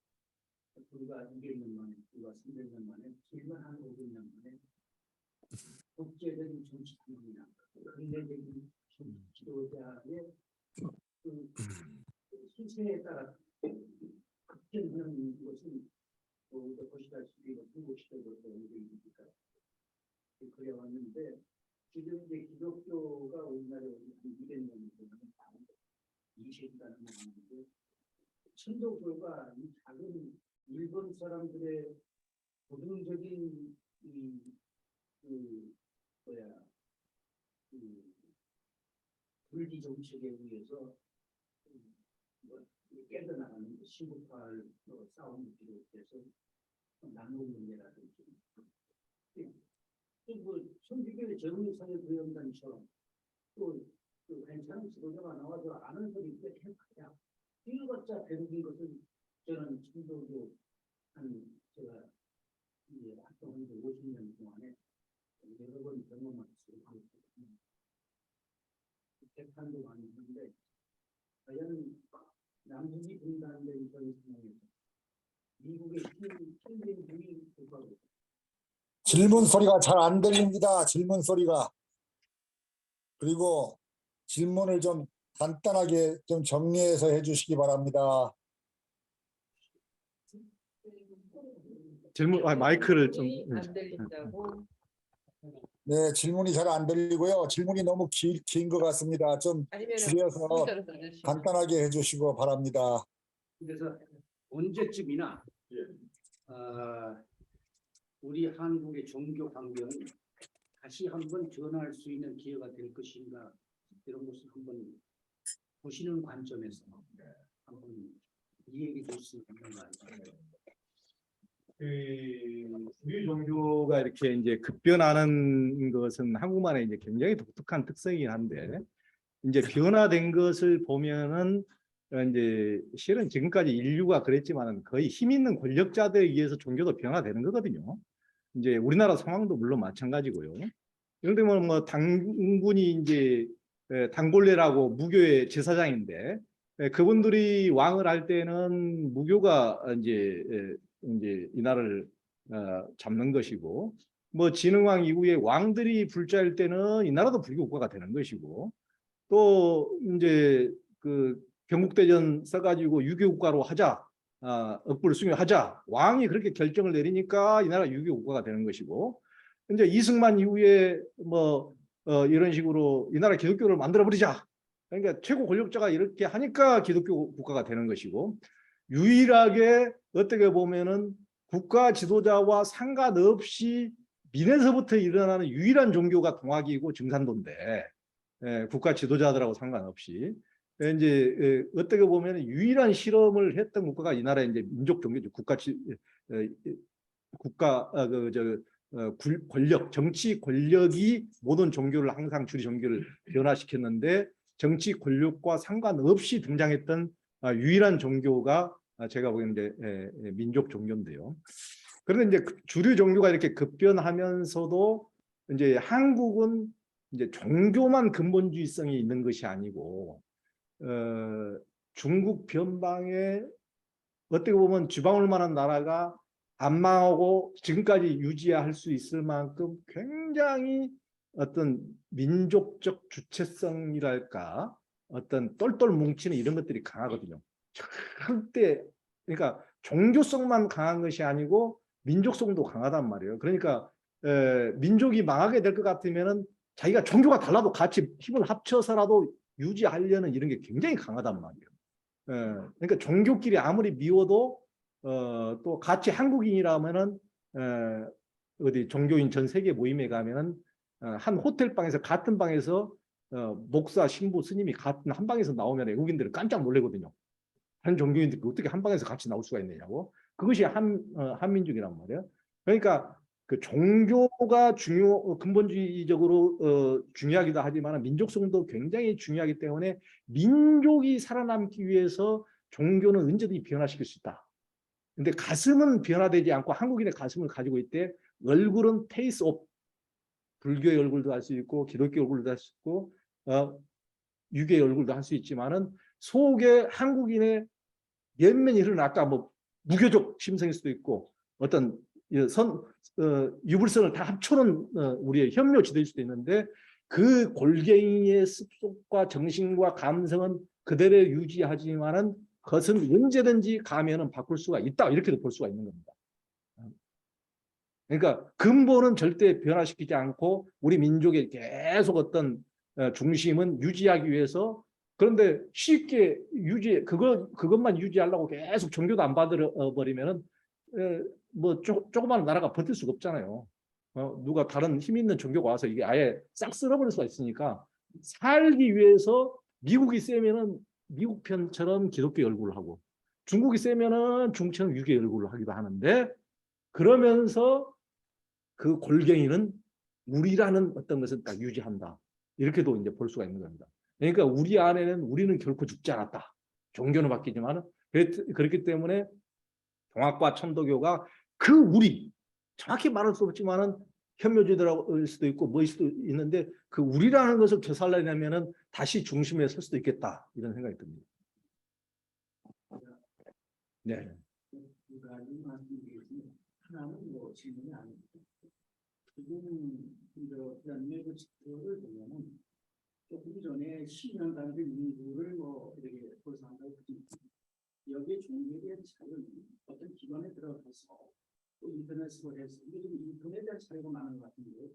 Speaker 2: 불과 200년 만에, 불과 300년 만에, 길면 한 500년 만에 국제적인 정치 분위기나 근대적인 지도자의 그 시세에 따라 급변하는 것은 우리가 보시다시피 한국 시대부터 오래되니까 그래 왔는데 지금 이제 기독교가 우리나라에 한 200년 동안 20세기가 넘어가는데 천도교가 이 작은 일본 사람들의 고등적인 불기 정책에 의해서 깨져나가는 신국화를 싸움을 비롯해서 남북 문제라든지 그 천주교의 정의사회 부연단처럼 또 괜찮은 지도자가 나와서 아는 소리 꽤 택하냐 이것자 배우는 것은 저는 천도교 제가 이제 활동한 지 50년 동안에 여러 번 경험할 수 있고 택한도 많이 있는데 과연 남북이 분단된 그런 상황에서 미국의 신진주의 국가로
Speaker 5: 질문 소리가 잘 안 들립니다. 질문 소리가. 그리고 질문을 좀 간단하게 좀 정리해서 해주시기 바랍니다.
Speaker 1: 질문 마이크를 좀
Speaker 4: 안 들린다고.
Speaker 5: 네, 질문이 잘 안 들리고요. 질문이 너무 긴 것 같습니다. 좀
Speaker 4: 아니면
Speaker 5: 줄여서 간단하게 해주시고 바랍니다.
Speaker 2: 그래서 언제쯤이나 우리 한국의 종교 환경이 다시 한번 변화할 수 있는 기회가 될 것인가 이런 것을 한번 보시는 관점에서 한번 이야기해 줄 수 있는가.
Speaker 1: 주류 종교가 이렇게 이제 급변하는 것은 한국만의 이제 굉장히 독특한 특성이긴 한데 이제 변화된 것을 보면은 이제 실은 지금까지 인류가 그랬지만은 거의 힘 있는 권력자들에 의해서 종교도 변화되는 거거든요. 이제 우리나라 상황도 물론 마찬가지고요. 예를 들면 뭐 당군이 이제 당골레라고 무교의 제사장인데 그분들이 왕을 할 때는 무교가 이제 이 나라를 잡는 것이고 뭐 진흥왕 이후에 왕들이 불자일 때는 이 나라도 불교 국가가 되는 것이고 또 이제 그 경국대전 써가지고 유교 국가로 하자 억부를 수용하자 왕이 그렇게 결정을 내리니까 이 나라 유교 국가가 되는 것이고 이제 이승만 이후에 뭐 이런 식으로 이 나라 기독교를 만들어 버리자 그러니까 최고 권력자가 이렇게 하니까 기독교 국가가 되는 것이고 유일하게 어떻게 보면은 국가 지도자와 상관없이 민에서부터 일어나는 유일한 종교가 동학이고 증산도인데 국가 지도자들하고 상관없이 이제 어떻게 보면 유일한 실험을 했던 국가가 이 나라의 이제 민족 종교죠. 권력, 정치 권력이 모든 종교를 항상 주류 종교를 변화시켰는데 정치 권력과 상관없이 등장했던 유일한 종교가 제가 보기에는 이제 민족 종교인데요. 그런데 이제 주류 종교가 이렇게 급변하면서도 이제 한국은 이제 종교만 근본주의성이 있는 것이 아니고 중국 변방에 어떻게 보면 지방을 만한 나라가 안 망하고 지금까지 유지할 수 있을 만큼 굉장히 어떤 민족적 주체성이랄까 어떤 똘똘 뭉치는 이런 것들이 강하거든요. 절대 그러니까 종교성만 강한 것이 아니고 민족성도 강하단 말이에요. 그러니까 민족이 망하게 될 것 같으면은 자기가 종교가 달라도 같이 힘을 합쳐서라도 유지하려는 이런 게 굉장히 강하단 말이에요. 그러니까 종교끼리 아무리 미워도 또 같이 한국인이라면은 어디 종교인 전 세계 모임에 가면은 한 호텔 방에서 같은 방에서 목사, 신부, 스님이 같은 한 방에서 나오면 외국인들은 깜짝 놀라거든요. 한 종교인들이 어떻게 한 방에서 같이 나올 수가 있느냐고. 그것이 한민족이란 말이에요. 그러니까 그 종교가 근본주의적으로 중요하기도 하지만 민족성도 굉장히 중요하기 때문에 민족이 살아남기 위해서 종교는 언제든지 변화시킬 수 있다. 근데 가슴은 변화되지 않고 한국인의 가슴을 가지고 있대. 얼굴은 페이스 업. 불교의 얼굴도 할 수 있고 기독교 얼굴도 할 수 있고 유교의 얼굴도 할 수 있지만은 속에 한국인의 연면이 흐르는 아까 뭐 무교적 심성일 수도 있고 어떤 유불선을 다 합쳐놓은 우리의 현묘지대일 수도 있는데 그 골갱이의 습속과 정신과 감성은 그대로 유지하지만은 그것은 언제든지 가면은 바꿀 수가 있다 이렇게도 볼 수가 있는 겁니다. 그러니까 근본은 절대 변화시키지 않고 우리 민족의 계속 어떤 중심은 유지하기 위해서 그런데 쉽게 그것만 유지하려고 계속 종교도 안 받아버리면은 뭐 조그만 나라가 버틸 수가 없잖아요. 누가 다른 힘 있는 종교가 와서 이게 아예 싹 쓸어버릴 수가 있으니까 살기 위해서 미국이 세면은 미국 편처럼 기독교 얼굴을 하고 중국이 세면은 중처럼 유교 얼굴을 하기도 하는데 그러면서 그 골갱이는 우리라는 어떤 것을 딱 유지한다. 이렇게도 이제 볼 수가 있는 겁니다. 그러니까 우리 안에는 우리는 결코 죽지 않았다. 종교는 바뀌지만 그렇기 때문에 종합과 천도교가 그 우리 정확히 말할 수 없지만은 현묘주의일 수도 있고 뭐일 수도 있는데 그 우리라는 것을 되살려내면은 다시 중심에 설 수도 있겠다 이런 생각이 듭니다. 네.
Speaker 2: 하나는 뭐 질문이 아닙니다. 지금 대한민국 지표를 보면은 조금 전에 10년 단위 인구를 뭐 이렇게 보상한다고 했습니다. 여기에 종교에 대한 차이는 어떤 기관에 들어가서 또 인터넷으로 해서 이게 좀 인터넷에 대한 차이가 많은 것 같은데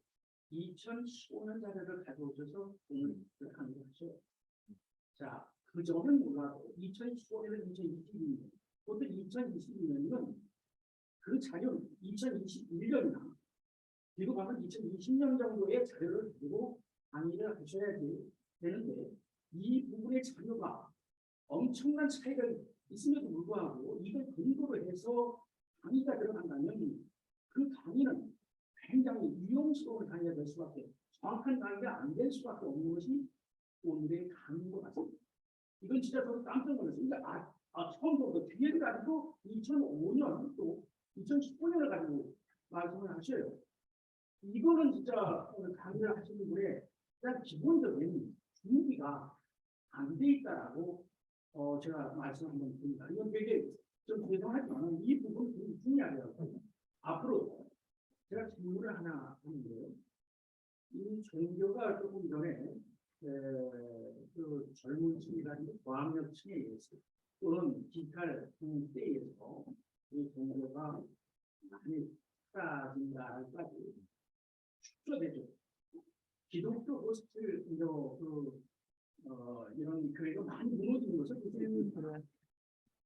Speaker 2: 2015년 자료를 가져오셔서 오늘 강조하죠. 자, 그 점은 몰라도 2015년에서 2022년, 또 2022년이면 그 자료는 2021년이나 뒤로 가면 2020년 정도의 자료를 가지고 강의를 하셔야 되는데 이 부분의 자료가 엄청난 차이가 있음에도 불구하고 이걸 근거로 해서 강의가 들어간다면 그 강의는 굉장히 위험스러운 강의가 될 수밖에 정확한 강의가 안 될 수밖에 없는 것이 오늘의 강의인 것 같습니다. 이건 진짜 저도 깜짝 놀랐어요. 그러니까 처음부터 뒤에를 가지고 2005년 또 2015년을 가지고 말씀을 하셔요. 이거는 진짜 오늘 강의를 하시는 분의 그냥 기본적인 준비가 안 돼 있다라고 제가 말씀 한번 드립니다. 이건 되게 좀 죄송하지만 이 부분이 굉장히 중요하더라고요. 앞으로 제가 질문을 하나 하는데요. 이 종교가 조금 전에 그 젊은 층이라든지 고학력층에 의해서 또는 디지털 때에 의해서 이 종교가 많이 사라진다까지 축소되죠. 기독교 호스트 이런 교회가 많이 무너지는 것을 보여줍니다.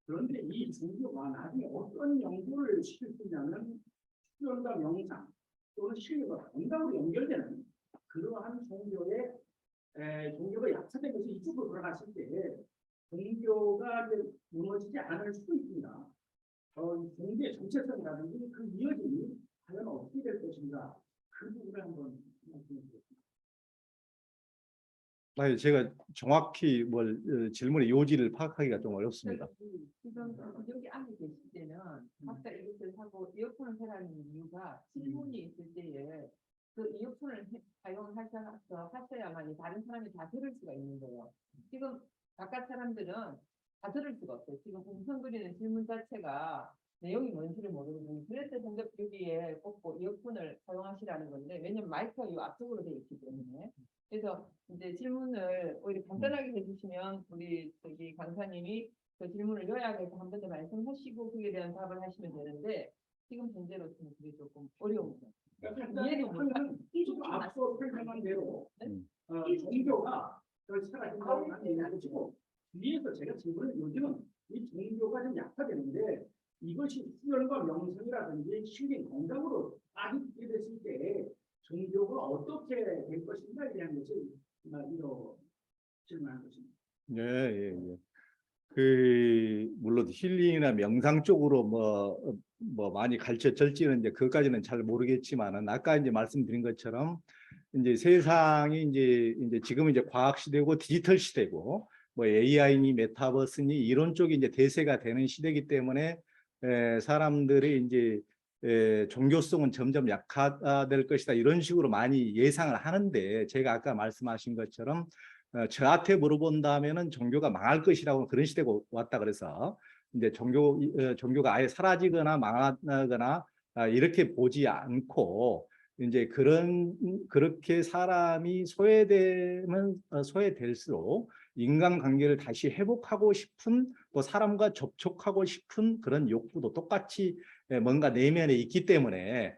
Speaker 2: 그런데 이 종교가 나중에 어떤 연구를 시킬 수 있냐면 축전과 명상 또는 신뢰가 건강으로 연결되는 그러한 종교가 약화되면서 이쪽으로 돌아갔을 때 종교가 무너지지 않을 수도 있습니다. 종교의 정체성이라든지 그 이어짐이 과연 어떻게 될 것인가 있습니다. 그 부분을 한번 말씀해 주세요.
Speaker 1: 아니, 제가 정확히 질문의 요지를 파악하기가 좀 어렵습니다.
Speaker 4: 지금 여기 안에 계실 때는 각자 이것을 하고 이어폰을 하라는 이유가 질문이 있을 때에 그 이어폰을 사용하셔야만이 다른 사람이 다 들을 수가 있는 거예요. 지금 바깥 사람들은 다 들을 수가 없어요. 지금 웅성거리는 질문 자체가 내용이 뭔지를 모르거든요. 그래서 정답 여기에 꽂고 이어폰을 사용하시라는 건데, 왜냐면 마이크가 이 앞쪽으로 되어 있기 때문에. 그래서 이제 질문을 오히려 간단하게 해주시면 우리 저기 강사님이 그 질문을 요약해서 한 번 더 말씀하시고 그에 대한 답을 하시면 되는데, 지금 현재로서는 그게 조금 어려움니다. 이해를 못하는
Speaker 2: 지금 앞서 설명한 대로 종교가 사라진다고 하는 얘기고, 위에서 제가 질문을 요즘은 이 종교가 좀 약화되는데 이것이 수혈과 명성이라든지 신경 건강으로 빠지게 됐을 때 종교가 어떻게 될 것인가에 대한 것을 질문한 것입니다.
Speaker 1: 예, 예, 예. 물론 힐링이나 명상 쪽으로 많이 가르쳐질지는 이제 그까지는 잘 모르겠지만은, 아까 이제 말씀드린 것처럼 이제 세상이 이제 지금은 이제 과학 시대고 디지털 시대고 AI니 메타버스니 이런 쪽이 이제 대세가 되는 시대이기 때문에 사람들이 이제 종교성은 점점 약화될 것이다, 이런 식으로 많이 예상을 하는데, 제가 아까 말씀하신 것처럼 저한테 물어본다면은 종교가 망할 것이라고 그런 시대가 왔다 그래서 이제 종교가 아예 사라지거나 망하거나 이렇게 보지 않고, 이제 그렇게 사람이 소외될수록 인간관계를 다시 회복하고 싶은, 또 사람과 접촉하고 싶은 그런 욕구도 똑같이 뭔가 내면에 있기 때문에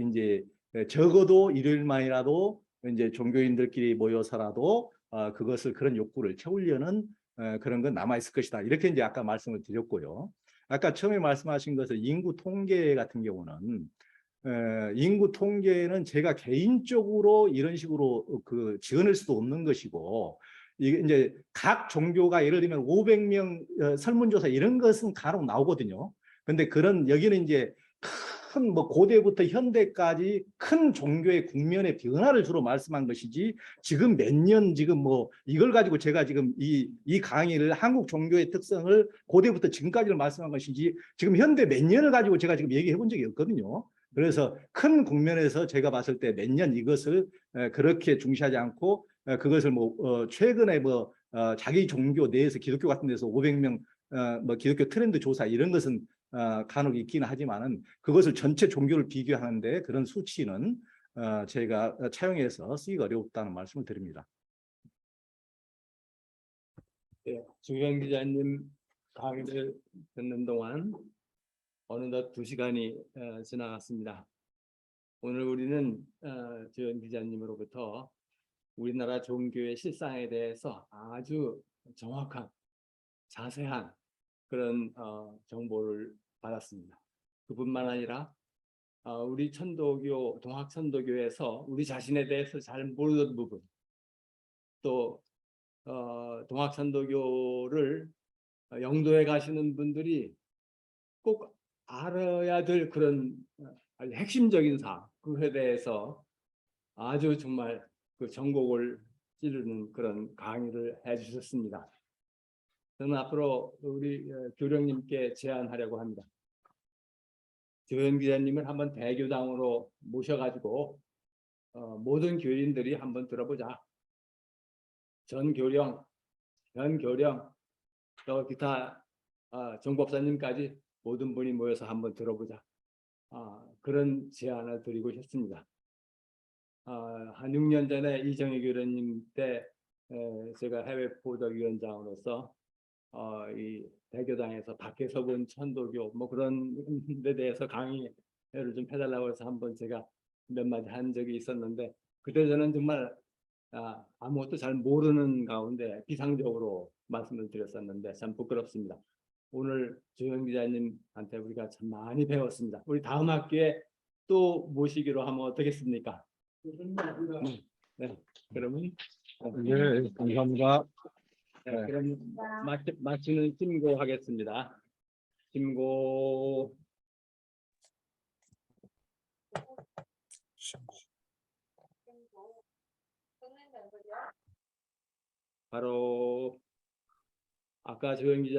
Speaker 1: 이제 적어도 일요일만이라도 이제 종교인들끼리 모여서라도 그것을, 그런 욕구를 채우려는 그런 건 남아 있을 것이다, 이렇게 이제 아까 말씀을 드렸고요. 아까 처음에 말씀하신 것은 인구 통계 같은 경우는 인구 통계는 제가 개인적으로 이런 식으로 지어낼 수도 없는 것이고, 이게 이제 각 종교가 예를 들면 500명 설문조사 이런 것은 간혹 나오거든요. 근데 여기는 이제 큰 고대부터 현대까지 큰 종교의 국면의 변화를 주로 말씀한 것이지, 지금 몇 년 지금 이걸 가지고 제가 지금 이 강의를 한국 종교의 특성을 고대부터 지금까지를 말씀한 것이지, 지금 현대 몇 년을 가지고 제가 지금 얘기해 본 적이 없거든요. 그래서 큰 국면에서 제가 봤을 때 몇 년 이것을 그렇게 중시하지 않고, 그것을 최근에 자기 종교 내에서 기독교 같은 데서 500명 기독교 트렌드 조사 이런 것은 간혹 있기는 하지만은, 그것을 전체 종교를 비교하는데 그런 수치는 제가 차용해서 쓰기가 어렵다는 말씀을 드립니다.
Speaker 6: 네, 주경 기자님 강의를 듣는 동안 어느덧 2시간이 지나갔습니다. 오늘 우리는 주경 기자님으로부터 우리나라 종교의 실상에 대해서 아주 정확한, 자세한 그런 정보를 받았습니다. 그뿐만 아니라 우리 천도교, 동학천도교에서 우리 자신에 대해서 잘 모르던 부분, 또 동학천도교를 영도에 가시는 분들이 꼭 알아야 될 그런 아주 핵심적인 사항, 그에 대해서 아주 정말 그 전곡을 찌르는 그런 강의를 해주셨습니다. 저는 앞으로 우리 교령님께 제안하려고 합니다. 조현 기자님을 한번 대교당으로 모셔가지고 모든 교인들이 한번 들어보자. 전 교령, 현 교령, 또 기타 정법사님까지 모든 분이 모여서 한번 들어보자. 그런 제안을 드리고 싶습니다. 한 6년 전에 이정희 교련님 때 제가 해외 보덕위원장으로서 이 대교당에서 밖에서 본 천도교 그런 데 대해서 강의를 좀 해달라고 해서 한번 제가 몇 마디 한 적이 있었는데, 그때 저는 정말 아무것도 잘 모르는 가운데 비상적으로 말씀을 드렸었는데 참 부끄럽습니다. 오늘 조현 기자님한테 우리가 참 많이 배웠습니다. 우리 다음 학기에 또 모시기로 하면 어떻겠습니까? 네, 그러면
Speaker 1: 네, 감사합니다.
Speaker 6: 네, 그럼 마치는 김고하겠습니다. 김고.
Speaker 5: 신고.
Speaker 6: 바로 아까 조영 기자